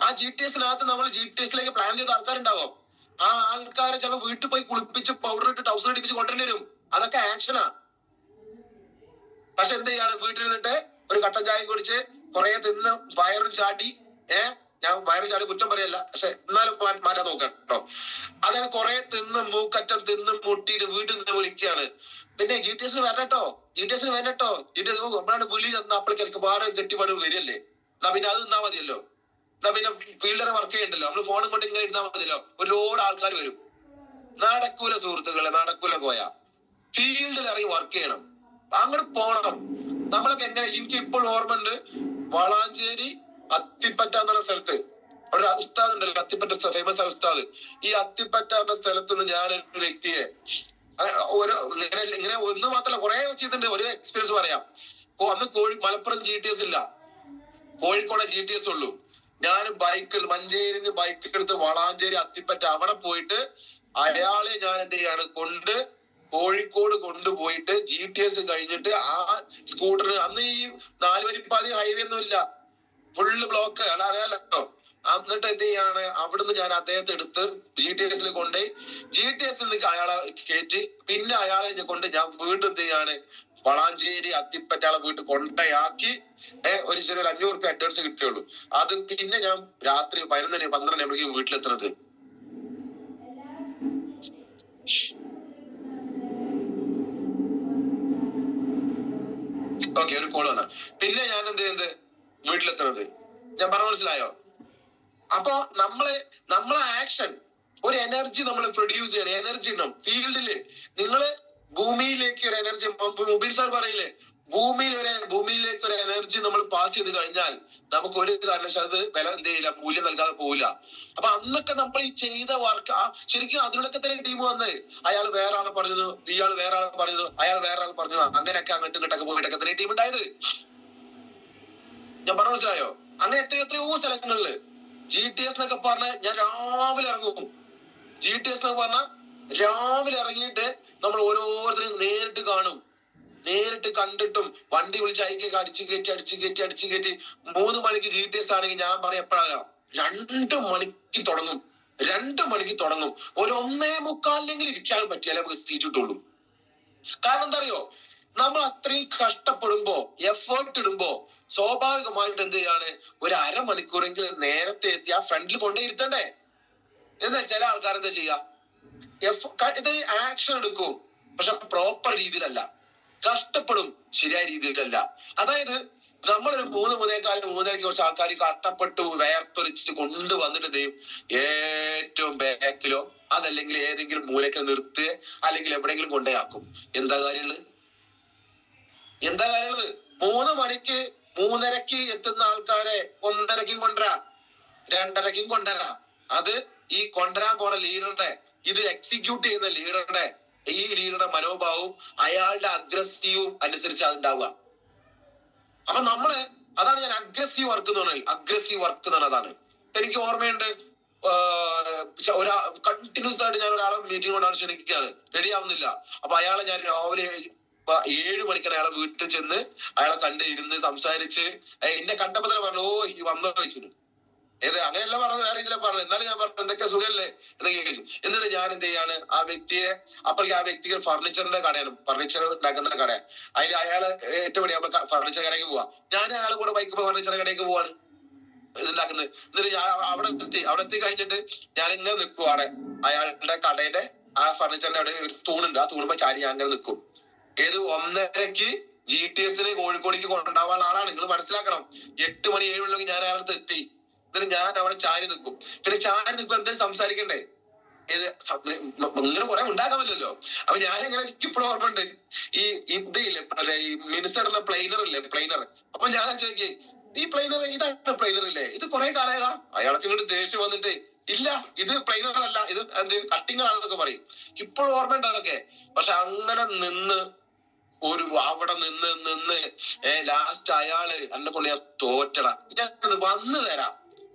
ആ GTSനകത്ത് നമ്മൾ GTSലേക്ക് പ്ലാൻ ചെയ്ത ആൾക്കാരുണ്ടാവും. ആ ആൾക്കാരെ ചിലപ്പോൾ വീട്ടിൽ പോയി കുളിപ്പിച്ച് പൗഡർ ഇട്ട് ടൗസർ അടിപ്പിച്ച് കൊണ്ടുവരേണ്ടി വരും. അതൊക്കെ ആക്ഷനാ. പക്ഷെ എന്ത് ചെയ്യാണ്? വീട്ടിലിരുന്നിട്ട് ഒരു കട്ടൻ ചായ കുടിച്ച് കുറെ തിന്ന് വയറും ചാടി, ഞാൻ വയറും ചാടി കുറ്റം പറയല്ല, പക്ഷെ എന്നാലും മാറ്റാൻ നോക്കാം കേട്ടോ. അതായത് കുറെ തിന്ന് മൂക്കറ്റം തിന്ന് മുട്ടിയിട്ട് വീട്ടിൽ നിന്ന് വിളിക്കുകയാണ്, പിന്നെ GTSന് വരണട്ടോ, GTS നമ്മളാണ് വിളി തന്ന അപ്പോഴേക്ക് ഒരുപാട് കെട്ടിപ്പാട് വരില്ലേ. എന്നാ പിന്നെ അത് നിന്നാ മതിയല്ലോ. എന്നാ പിന്നെ ഫീൽഡറെ വർക്ക് ചെയ്യണ്ടല്ലോ. നമ്മൾ ഫോണും കൊണ്ട് ഇങ്ങനെ ഇരുന്നാൽ മതിയല്ലോ. ഒരുപാട് ആൾക്കാർ വരും. നടക്കൂല സുഹൃത്തുക്കളെ, നടക്കൂല. പോയാ ഫീൽഡിൽ ഇറങ്ങി വർക്ക് ചെയ്യണം, അങ്ങോട്ട് പോണം. നമ്മളൊക്കെ എങ്ങനെ, എനിക്ക് ഇപ്പോൾ ഓർമ്മയുണ്ട്, വളാഞ്ചേരി അത്തിപ്പറ്റ എന്ന സ്ഥലത്ത് ഒരു ഉസ്താദ് ഉണ്ടല്ലോ, അത്തിപ്പറ്റ ഫേമസ് ഉസ്താദ്. ഈ അത്തിപ്പറ്റ എന്ന സ്ഥലത്ത് നിന്ന് ഞാനൊരു വ്യക്തിയെ ഇങ്ങനെ ഒന്ന് മാത്രമല്ല കുറെ ചെയ്തിട്ടുണ്ട്. ഒരു എക്സ്പീരിയൻസ് പറയാം. അന്ന് മലപ്പുറം GTS ഇല്ല, കോഴിക്കോട് GTS ഉള്ളൂ. ഞാൻ മഞ്ചേരിന്ന് ബൈക്ക് എടുത്ത് വളാഞ്ചേരി അത്തിപ്പറ്റ അവിടെ പോയിട്ട് അയാളെ ഞാൻ എന്ത് ചെയ്യാണ് കൊണ്ട് കോഴിക്കോട് കൊണ്ടുപോയിട്ട് GTS കഴിഞ്ഞിട്ട് ആ സ്കൂട്ടർ, അന്ന് ഈ 4 വരിപ്പാതി ഹൈവേ ഒന്നും ഇല്ല, ഫുള്ള് ബ്ലോക്ക് അറിയാലോ. എന്നിട്ട് എന്ത് ചെയ്യാണ്, അവിടുന്ന് ഞാൻ അദ്ദേഹത്തെ എടുത്ത് GTS കൊണ്ടുപോയി GTS അയാളെ കയറ്റി, പിന്നെ അയാളെ കൊണ്ട് ഞാൻ വീണ്ടും എന്ത് ചെയ്യാണ്, വളാഞ്ചേരി അത്തിപ്പറ്റാളെ വീട്ടിൽ കൊണ്ടയാക്കി. ഒരു ചെറിയൊരു 500 രൂപ അഡ്വാൻസ് കിട്ടിയുള്ളൂ. അത് പിന്നെ ഞാൻ രാത്രി 11-12 ആകുമ്പോഴേക്കും വീട്ടിലെത്തുന്നത്. ഓക്കെ, ഒരു കോൾ വന്ന പിന്നെ ഞാൻ എന്ത് ചെയ്യുന്നത്, വീട്ടിലെത്തുന്നത്. ഞാൻ പറഞ്ഞ മനസ്സിലായോ? അപ്പൊ നമ്മളെ ആക്ഷൻ, ഒരു എനർജി നമ്മൾ പ്രൊഡ്യൂസ് ചെയ്യണം. എനർജി ഉണ്ടാവും ഫീൽഡില്. നിങ്ങള് ഭൂമിയിലേക്ക് ഒരു എനർജി, മുബീർ സാർ പറയില്ലേ, ഭൂമിയിലേക്ക് ഒരു എനർജി നമ്മൾ പാസ് ചെയ്ത് കഴിഞ്ഞാൽ നമുക്ക് ഒരു കാരണവശാലും വില എന്ത് ചെയ്യില്ല, മൂല്യം നൽകാതെ പോവില്ല. അപ്പൊ അന്നൊക്കെ നമ്മൾ ഈ ചെയ്ത വർക്ക്, ശരിക്കും അതിനൊക്കെ തന്നെ ടീം വന്ന് അയാൾ വേറെ ആളെ പറഞ്ഞത്, ഇയാൾ വേറെ ആളെ പറഞ്ഞത്, അയാൾ വേറെ ആൾ പറഞ്ഞത്, അങ്ങനെയൊക്കെ അങ്ങോട്ടും ഇങ്ങോട്ടൊക്കെ പോയിട്ടൊക്കെ തന്നെ ടീം ഉണ്ടായത്. ഞാൻ പറഞ്ഞു മനസ്സിലായോ? അങ്ങനെ എത്രയോ സ്ഥലങ്ങളില് GTS എന്നൊക്കെ പറഞ്ഞാൽ ഞാൻ രാവിലെ ഇറങ്ങും. GTS എന്നൊക്കെ പറഞ്ഞാൽ രാവിലെ ഇറങ്ങിയിട്ട് നമ്മൾ ഓരോരുത്തരും നേരിട്ട് കാണും. നേരിട്ട് കണ്ടിട്ടും വണ്ടി വിളിച്ച് അയക്കൊക്കെ അടിച്ചു കയറ്റി 3 മണിക്ക് GTS ആണെങ്കിൽ ഞാൻ പറയാം എപ്പോഴാണ്, 2 മണിക്ക് തുടങ്ങും. 2 മണിക്ക് തുടങ്ങും. ഒരു 1:45 ഇരിക്കാൻ പറ്റിയാലേ നമുക്ക് സീറ്റ് കിട്ടുള്ളൂ. കാരണം എന്താ അറിയോ, നമ്മൾ അത്രയും കഷ്ടപ്പെടുമ്പോ, എഫേർട്ട് ഇടുമ്പോ സ്വാഭാവികമായിട്ട് എന്ത് ചെയ്യാണ്, ഒരു അരമണിക്കൂറെങ്കിലും നേരത്തെ എത്തി ആ ഫ്രണ്ടിൽ കൊണ്ടേ ഇരുത്തണ്ടേ. എന്താ ചില ആൾക്കാർ എന്താ ചെയ്യാ, ഇത് ആക്ഷൻ എടുക്കും, പക്ഷെ പ്രോപ്പർ രീതിയിലല്ല, കഷ്ടപ്പെടും ശരിയായ രീതിയിലല്ല. അതായത് നമ്മളൊരു 3-3:15 കുറച്ച് ആൾക്കാർ കഷ്ടപ്പെട്ടു വേർത്തൊലിച്ച് കൊണ്ടുവന്നിട്ട് ഏറ്റവും ബാക്കിലോ അതല്ലെങ്കിൽ ഏതെങ്കിലും മൂലയ്ക്ക് നിർത്തുക, അല്ലെങ്കിൽ എവിടെയെങ്കിലും കൊണ്ടേയാക്കും. എന്താ കാര്യമുള്ളത്? 3 മണിക്ക് 3:30 എത്തുന്ന ആൾക്കാരെ 1:30 കൊണ്ടുവരാ, 2:30 കൊണ്ടുവരാ. അത് ഈ കൊണ്ടുവരാൻ പോണ ലീഡറുടെ, ഇത് എക്സിക്യൂട്ട് ചെയ്യുന്ന ലീഡറുടെ, ഈ ലീഡറുടെ മനോഭാവവും അയാളുടെ അഗ്രസീവും അനുസരിച്ച് അതുണ്ടാവുക. അപ്പൊ അതാണ് ഞാൻ അഗ്രസീവ് വർക്ക് എന്ന് പറഞ്ഞാൽ. അഗ്രസീവ് വർക്ക് എന്ന് പറഞ്ഞാൽ അതാണ്. എനിക്ക് ഓർമ്മയുണ്ട്, കണ്ടിന്യൂസ് ആയിട്ട് ഞാൻ ഒരാളെ മീറ്റിംഗ് കൊണ്ടാണ് ക്ഷണിക്കുകയാണ്, റെഡി ആവുന്നില്ല. അപ്പൊ അയാളെ ഞാൻ രാവിലെ 7 മണിക്കാണ് അയാളെ വീട്ടിൽ ചെന്ന് അയാളെ കണ്ട് ഇരുന്ന് സംസാരിച്ച്, എന്നെ കണ്ടപ്പോ തന്നെ പറഞ്ഞു, ഓ ഈ വന്നോ ചോദിച്ചു. അങ്ങനെയല്ല പറഞ്ഞത്, വേറെ ഇതിലെ പറഞ്ഞു. എന്നാലും ഞാൻ പറഞ്ഞു എന്തൊക്കെ സുഖല്ലേ എന്നൊക്കെ ചോദിച്ചു. എന്നിട്ട് ഞാൻ എന്ത് ചെയ്യാണ്, ആ വ്യക്തിയെ, അപ്പോഴേക്ക് ആ വ്യക്തിക്ക് ഫർണിച്ചറിന്റെ കടയാണ്, ഫർണിച്ചർ ഉണ്ടാക്കുന്ന കട. അതിൽ അയാള് 8 മണിയാകുമ്പോ ഫർണിച്ചർ കടയ്ക്ക് പോവാ. ഞാൻ അയാൾ കൂടെ ബൈക്ക് ഫർണിച്ചർ കടയ്ക്ക് പോവാണ് ഇതുണ്ടാക്കുന്നത്. എന്നിട്ട് ഞാൻ അവിടെ എത്തി കഴിഞ്ഞിട്ട് ഞാൻ ഇങ്ങനെ നിൽക്കുവാണ്. അയാളുടെ കടയുടെ ആ ഫർണിച്ചറിന്റെ അവിടെ ഒരു തൂണുണ്ട്, ആ തൂണുമ്പോ ചാരി ഞാൻ അങ്ങനെ നിൽക്കും. 1:30 GTS കോഴിക്കോടേക്ക് കൊണ്ടുണ്ടാവാനുള്ള ആളാണ്. നിങ്ങൾ മനസ്സിലാക്കണം. 8 മണി 7 മണിക്ക് ഞാൻ അയാളത്ത് എത്തി. എന്നിട്ട് ഞാൻ അവിടെ ചാരി നിൽക്കും. പിന്നെ ചാരി നിൽക്കുമ്പോ എന്തെങ്കിലും സംസാരിക്കണ്ടേ, ഇങ്ങനെ കുറെ ഉണ്ടാക്കാൻ പറ്റില്ലല്ലോ. അപ്പൊ ഞാനിങ്ങനെ ഇപ്പോഴും ഓർമ്മയുണ്ട്, ഈ ഇതില്ലേ, ഈ മിനിസ്റ്ററിന്റെ പ്ലെയിനർ ഇല്ലേ, പ്ലെയിനർ. അപ്പൊ ഞാൻ ചോദിക്കേ, ഈ പ്ലെയിനർ ഇതാണ് പ്ലെയിനർ ഇല്ലേ, ഇത് കുറെ കാലമായതാ. അയാൾക്ക് ഇങ്ങോട്ട് ദേഷ്യം വന്നിട്ട്, ഇല്ല ഇത് പ്ലെയിനർ അല്ല, ഇത് കട്ടിങ്ങാണെന്നൊക്കെ പറയും. ഇപ്പോഴും ഓർമ്മയുണ്ട് അതൊക്കെ. പക്ഷെ അങ്ങനെ അവിടെ നിന്ന് ലാസ്റ്റ് അയാള് എന്നെ കൊണ്ട് ഞാൻ തോറ്റടാ, ഞാൻ വന്നു തരാം,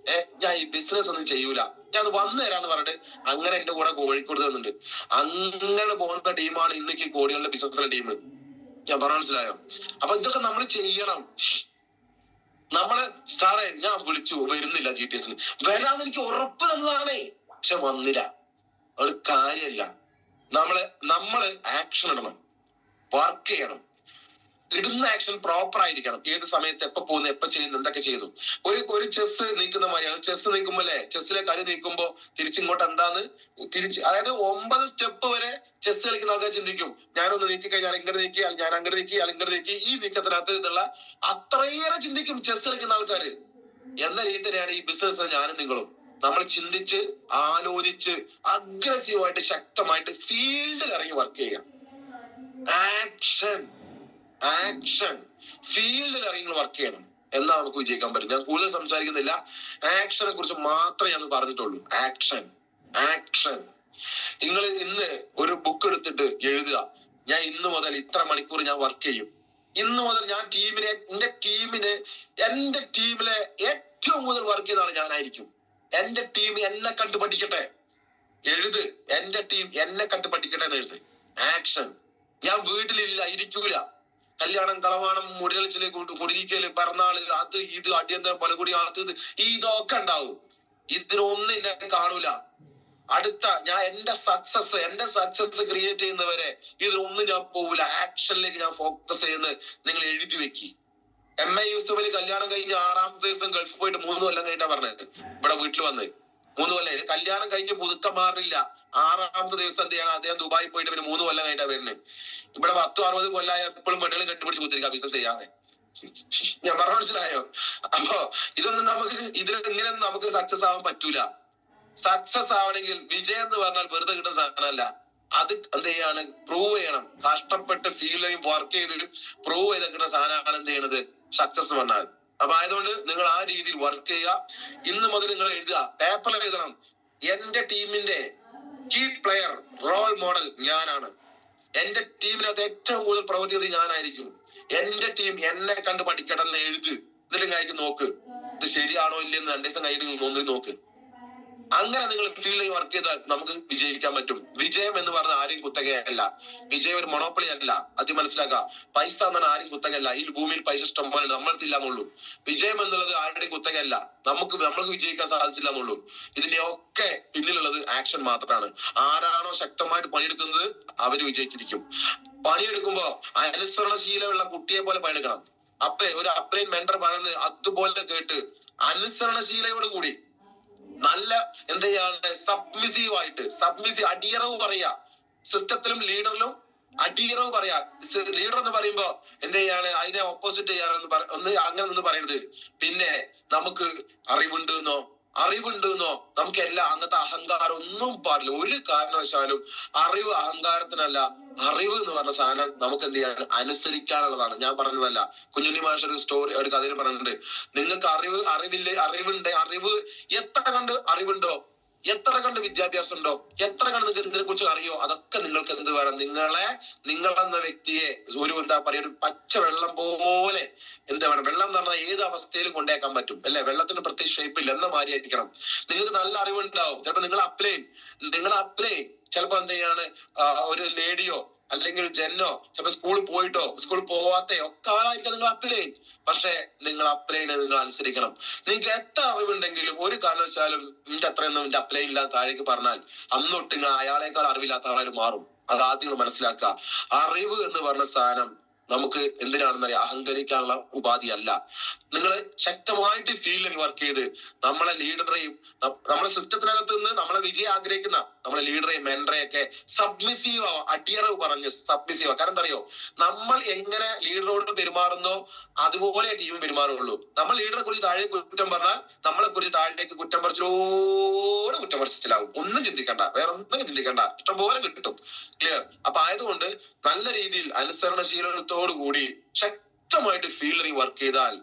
ഞാൻ ഈ ബിസിനസ് ഒന്നും ചെയ്യൂല, ഞാൻ വന്നു തരാന്ന് പറഞ്ഞിട്ട് അങ്ങനെ എന്റെ കൂടെ കോഴിക്കോട് തന്നിട്ടുണ്ട്. അങ്ങനെ പോകുന്ന ടീമാണ് ഇന്നേക്ക് കോടികളുടെ ബിസിനസിന്റെ ടീം. ഞാൻ പറഞ്ഞ മനസ്സിലായോ? അപ്പൊ ഇതൊക്കെ നമ്മൾ ചെയ്യണം. സാറേ ഞാൻ വിളിച്ചു, വരുന്നില്ല GTS വരാന്ന് എനിക്ക് ഉറപ്പ് തന്നതാണേ, പക്ഷെ വന്നില്ല. ഒരു കാര്യമില്ല. നമ്മള് ആക്ഷൻ ഇടണം, വർക്ക് ചെയ്യണം. ഇടുന്ന ആക്ഷൻ പ്രോപ്പർ ആയിരിക്കണം. ഏത് സമയത്ത് എപ്പോ പോകുന്നു, എപ്പോ ചെയ്യുന്നു, എന്തൊക്കെ ചെയ്തു. ഒരു ചെസ് നീക്കുന്ന മാതിരിയാണ്. ചെസ് നീക്കുമ്പോ ചെസ്സിലെ കരു നീക്കുമ്പോ തിരിച്ചിങ്ങോട്ട് എന്താന്ന് അതായത് 9 സ്റ്റെപ്പ് വരെ ചെസ് കളിക്കുന്ന ആൾക്കാർ ചിന്തിക്കും, ഞാനൊന്ന് നീക്കി കഴിഞ്ഞാൽ ഇങ്ങോട്ട് നീക്കി, ഞാൻ അങ്ങോട്ട് നീക്കി, ഇങ്ങോട്ട് നീക്കി. ഈ നീക്കത്തിനകത്ത് നിന്നുള്ള അത്രയേറെ ചിന്തിക്കും ചെസ് കളിക്കുന്ന ആൾക്കാര്. എന്ന രീതി തന്നെയാണ് ഈ ബിസിനസ് ഞാനും നിങ്ങളും. നമ്മൾ ചിന്തിച്ച് ആലോചിച്ച് അഗ്രസീവായിട്ട് ശക്തമായിട്ട് ഫീൽഡിൽ ഇറങ്ങി വർക്ക് ചെയ്യാം. ആക്ഷൻ ഫീൽഡിൽ ഇറങ്ങി വർക്ക് ചെയ്യണം. എന്നാ നമുക്ക് വിജയിക്കാൻ പറ്റും. ഞാൻ കൂടുതൽ സംസാരിക്കുന്നില്ല, ആക്ഷനെ കുറിച്ച് മാത്രമേ ഞാൻ പറഞ്ഞിട്ടുള്ളൂ. ആക്ഷൻ. നിങ്ങൾ ഇന്ന് ഒരു ബുക്ക് എടുത്തിട്ട് എഴുതുക, ഞാൻ ഇന്ന് മുതൽ ഇത്ര മണിക്കൂർ ഞാൻ വർക്ക് ചെയ്യും. ഇന്ന് മുതൽ ഞാൻ എന്റെ ടീമിലെ ഏറ്റവും കൂടുതൽ വർക്ക് ചെയ്ത ആൾ ഞാനായിരിക്കും. എന്റെ ടീം എന്നെ കണ്ടു പഠിക്കട്ടെ. എഴുത്, എന്റെ ടീം എന്നെ കണ്ടു പഠിക്കട്ടെ എന്ന് എഴുത്. ആക്ഷൻ. ഞാൻ വീട്ടിലില്ല, ഇരിക്കൂല. കല്യാണം, കളവാണം, മുടികളിച്ചില്, കുടിരിക്കല്, പിറന്നാള്, അത് ഇത് അടിയന്തരം പലകൂടി, അത് ഇതൊക്കെ ഉണ്ടാവും. ഇതിനൊന്നും എന്നെ കാണൂല. ഞാൻ എന്റെ സക്സസ് ക്രിയേറ്റ് ചെയ്യുന്നവരെ ഇതിലൊന്നും ഞാൻ പോവില്ല. ആക്ഷനിലേക്ക് ഞാൻ ഫോക്കസ് ചെയ്യുന്നത് നിങ്ങൾ എഴുതി വെക്കി. MA യൂസഫലി കല്യാണം കഴിഞ്ഞ് 6ാമത്തെ ദിവസം ഗൾഫ് പോയിട്ട് 3 കൊല്ലം കഴിഞ്ഞാ പറഞ്ഞത് ഇവിടെ വീട്ടിൽ വന്ന്. 3 കൊല്ലം കല്യാണം കഴിഞ്ഞ് പുതുക്കം മാറില്ല. 6ാമത്തെ ദിവസം എന്ത് ചെയ്യണം, അദ്ദേഹം ദുബായി പോയിട്ട് പിന്നെ 3 കൊല്ലം കഴിഞ്ഞാ വരുന്നത്. ഇവിടെ 10-60 കൊല്ലമായ എപ്പോഴും പെണ്ണുകൾ കെട്ടിപ്പിടിച്ച് കുത്തിരിക്കുക ബിസിനസ് ചെയ്യാതെ. ഞാൻ പറഞ്ഞ മനസ്സിലായോ? അപ്പോ ഇതിനെങ്ങനെ നമുക്ക് സക്സസ് ആവാൻ പറ്റൂല. സക്സസ് ആവണമെങ്കിൽ വിജയം എന്ന് പറഞ്ഞാൽ വെറുതെ കിട്ടുന്ന സാധനമല്ല. അത് എന്ത് ചെയ്യാണ്, പ്രൂവ് ചെയ്യണം. കഷ്ടപ്പെട്ട് ഫീൽ ചെയ്യും, വർക്ക് ചെയ്ത് പ്രൂവ് ചെയ്ത് കിട്ടുന്ന സാധനമാണ് എന്ത് ചെയ്യണത്, സക്സസ് പറഞ്ഞാൽ. അപ്പൊ ആയതുകൊണ്ട് നിങ്ങൾ ആ രീതിയിൽ വർക്ക് ചെയ്യുക. ഇന്ന് മുതൽ നിങ്ങൾ എഴുതുക, പേപ്പറിൽ എഴുതണം, എന്റെ ടീമിന്റെ കീ പ്ലെയർ, റോൾ മോഡൽ ഞാനാണ്. എന്റെ ടീമിനകത്ത് ഏറ്റവും കൂടുതൽ പ്രവർത്തിക്കുന്നത് ഞാനായിരിക്കും. എന്റെ ടീം എന്നെ കണ്ട് പഠിക്കട്ടെ എന്ന് എഴുത്. എന്നിട്ട് കഴിഞ്ഞ് നോക്ക്, ഇത് ശരിയാണോ ഇല്ലെന്ന് 2 ദിവസം കഴിഞ്ഞ് നോക്ക്. അങ്ങനെ നിങ്ങൾ ഫീൽഡ് വർക്ക് ചെയ്താൽ നമുക്ക് വിജയിക്കാൻ പറ്റും. വിജയം എന്ന് പറഞ്ഞാൽ ആരെയും കുത്തകയല്ല. വിജയം ഒരു മൊണോപ്പൊളി അല്ല. അത് മനസ്സിലാക്കുക. പൈസ എന്ന് പറഞ്ഞാൽ ആരെയും കുത്തകയല്ല. ഈ ഭൂമിയിൽ പൈസ ഇഷ്ടം പോലെ നമ്മൾക്കില്ല എന്നുള്ളൂ. വിജയം എന്നുള്ളത് ആരുടെയും കുത്തകയല്ല. നമ്മൾക്ക് വിജയിക്കാൻ സാധിച്ചില്ല എന്നുള്ളൂ. ഇതിന്റെയൊക്കെ പിന്നിലുള്ളത് ആക്ഷൻ മാത്രമാണ്. ആരാണോ ശക്തമായിട്ട് പണിയെടുക്കുന്നത് അവര് വിജയിച്ചിരിക്കും. പണിയെടുക്കുമ്പോ അനുസരണശീലമുള്ള കുട്ടിയെ പോലെ പണിയെടുക്കണം. ഒരു അപ്ലൈൻ മെന്റർ പറയുന്നത് അതുപോലെ കേട്ട് അനുസരണശീലയോട് കൂടി നല്ല എന്ത് ചെയ്യാണ്, സബ്മിസീവ് അടിയറവ് പറയാ. സിസ്റ്റത്തിലും ലീഡറിലും അടിയറവ് പറയാ. ലീഡർ എന്ന് പറയുമ്പോ എന്ത് ചെയ്യാണ്, അതിനെ ഓപ്പോസിറ്റ് ചെയ്യാനൊന്ന് അങ്ങനെ ഒന്നും പറയരുത്. പിന്നെ നമുക്ക് അറിവുണ്ടെന്നോ നമുക്ക് എല്ലാം അങ്ങനത്തെ അഹങ്കാരം ഒന്നും പാടില്ല. ഒരു കാരണവശാലും അറിവ് അഹങ്കാരത്തിനല്ല. അറിവ് എന്ന് പറഞ്ഞ സാധനം നമുക്ക് എന്ത് ചെയ്യാൻ, അനുസരിക്കാനുള്ളതാണ്. ഞാൻ പറഞ്ഞതല്ല. കുഞ്ഞുണ്ണി മാഷ ഒരു കഥയിൽ പറഞ്ഞിട്ടുണ്ട്, നിങ്ങൾക്ക് അറിവ് എത്ര കണ്ട് അറിവുണ്ടോ, എത്ര കണ്ട് വിദ്യാഭ്യാസം ഉണ്ടോ, എത്ര കണ്ട് നിങ്ങൾക്ക് ഇതിനെ കുറിച്ച് അറിയോ, അതൊക്കെ നിങ്ങൾക്ക് എന്ത് വേണം, നിങ്ങളെന്ന വ്യക്തിയെ ഒരു പച്ച വെള്ളം പോലെ എന്താ വേണം. വെള്ളം എന്ന് പറഞ്ഞാൽ ഏത് അവസ്ഥയിലും കൊണ്ടേക്കാൻ പറ്റും അല്ലെ. വെള്ളത്തിന് പ്രത്യേക ഷേപ്പില്ല എന്ന മാതിരി ആയിരിക്കണം. നിങ്ങൾക്ക് നല്ല അറിവുണ്ടാവും. ചിലപ്പോ നിങ്ങൾ അപ്ലൈ ചിലപ്പോ എന്ത് ചെയ്യാണ്, ഒരു ലേഡിയോ അല്ലെങ്കിൽ ഒരു ജെന്നോ ചിലപ്പോ സ്കൂളിൽ പോവാത്ത ഒക്കെ ആളായിരിക്കും നിങ്ങൾ അപ്ലൈ. പക്ഷെ നിങ്ങൾ അപ്ലൈ നിങ്ങൾ അനുസരിക്കണം. നിങ്ങൾക്ക് എത്ര അറിവുണ്ടെങ്കിലും ഒരു കാരണവശാലും നിന്റെ അത്രയൊന്നും നിന്റെ അപ്ലൈ ഇല്ലാത്ത താഴേക്ക് പറഞ്ഞാൽ അന്നൊട്ട് നിങ്ങൾ അയാളെക്കാൾ അറിവില്ലാത്ത ആളായിട്ട് മാറും. അത് ആദ്യം നിങ്ങൾ മനസ്സിലാക്കുക. അറിവ് എന്ന് പറഞ്ഞ സാധനം നമുക്ക് എന്തിനാണെന്നറിയാം, അഹങ്കരിക്കാനുള്ള ഉപാധിയല്ല. നിങ്ങൾ ശക്തമായിട്ട് ഫീൽഡിൽ വർക്ക് ചെയ്ത് നമ്മളെ ലീഡറെയും നമ്മളെ സിസ്റ്റത്തിനകത്ത് നിന്ന് നമ്മളെ വിജയം ആഗ്രഹിക്കുന്ന നമ്മളെ ലീഡറെയും മെന്ററെയൊക്കെ സബ്മിസീവ് ആവാം. അടിയറവ് പറഞ്ഞ് സബ്മിസീവ് ആവാം. കാരണം എന്താ അറിയോ, നമ്മൾ എങ്ങനെ ലീഡറോട് പെരുമാറുന്നോ അതുപോലെ ടീം പെരുമാറുള്ളൂ. നമ്മൾ ലീഡറെ കുറിച്ച് താഴേക്ക് കുറ്റം പറഞ്ഞാൽ നമ്മളെ കുറിച്ച് താഴേക്ക് കുറ്റം പറിച്ചിലാവും. ഒന്നും ചിന്തിക്കണ്ട, വേറെ ഒന്നും ചിന്തിക്കണ്ട, ഇഷ്ടംപോലെ കിട്ടും. ക്ലിയർ? അപ്പൊ ആയതുകൊണ്ട് നല്ല രീതിയിൽ അനുസരണശീലത്തോടു കൂടി ശക്തമായിട്ട് ഫീൽഡിൽ വർക്ക് ചെയ്താൽ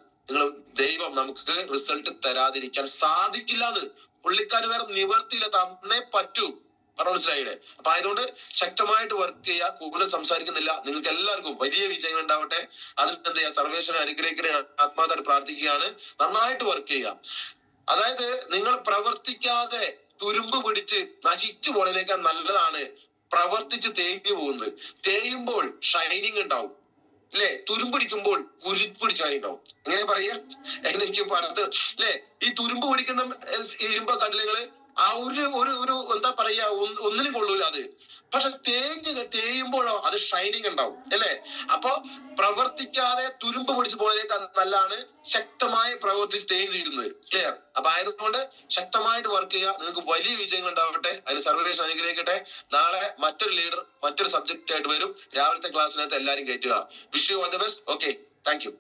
ദൈവം നമുക്ക് റിസൾട്ട് തരാതിരിക്കാൻ സാധിക്കില്ല. എന്ന് പുള്ളിക്കാര് വേറെ നിവർത്തിയില്ല, തന്നേ പറ്റൂ. മനസ്സിലായില്ലേ? അപ്പൊ ആയതുകൊണ്ട് ശക്തമായിട്ട് വർക്ക് ചെയ്യുക. കൂടുതൽ സംസാരിക്കുന്നില്ല. നിങ്ങൾക്ക് എല്ലാവർക്കും വലിയ വിജയം ഉണ്ടാവട്ടെ. അതിന് എന്ത് ചെയ്യുക, സർവേശ്വരനെ അനുഗ്രഹിക്കണേ ആത്മാർത്ഥമായിട്ട് പ്രാർത്ഥിക്കുകയാണ്. നന്നായിട്ട് വർക്ക് ചെയ്യുക. അതായത് നിങ്ങൾ പ്രവർത്തിക്കാതെ തുരുമ്പ് പിടിച്ച് നശിച്ചു പോണതിനേക്കാൾ നല്ലതാണ് പ്രവർത്തിച്ച് തേഞ്ഞു പോകുന്നത്. തേയുമ്പോൾ ഷൈനിങ് ഉണ്ടാവും അല്ലെ, തുരുമ്പിടിക്കുമ്പോൾ കുരുപ്പിടിച്ചായി ഉണ്ടാവും. എങ്ങനെ പറയാ, എനിക്ക് പറഞ്ഞത് അല്ലെ, ഈ തുരുമ്പ് പിടിക്കുന്ന ഇരുമ്പോ കണ്ടില്ലേ, ആ ഒരു എന്താ പറയാ, ഒന്നിനും കൊള്ളൂല അത്. പക്ഷെ തേയുമ്പോഴോ അത് ഷൈനിങ് ഉണ്ടാവും അല്ലെ. അപ്പൊ പ്രവർത്തിക്കാതെ തുരുമ്പ് പിടിച്ചു പോയതിനേക്കാൾ നല്ലതാണ് ശക്തമായി പ്രവർത്തിച്ച് തേഞ്ഞിരുന്നത്. ക്ലിയർ? അപ്പൊ ആയതുകൊണ്ട് ശക്തമായിട്ട് വർക്ക് ചെയ്യുക. നിങ്ങൾക്ക് വലിയ വിജയങ്ങൾ ഉണ്ടാവട്ടെ. അതിന് സർവേശ്വരൻ അനുഗ്രഹിക്കട്ടെ. നാളെ മറ്റൊരു ലീഡർ മറ്റൊരു സബ്ജക്റ്റ് ആയിട്ട് വരും. രാവിലത്തെ ക്ലാസ്സിനകത്ത് എല്ലാവരും കയറ്റുക. Wish you all the best. Okay, thank U.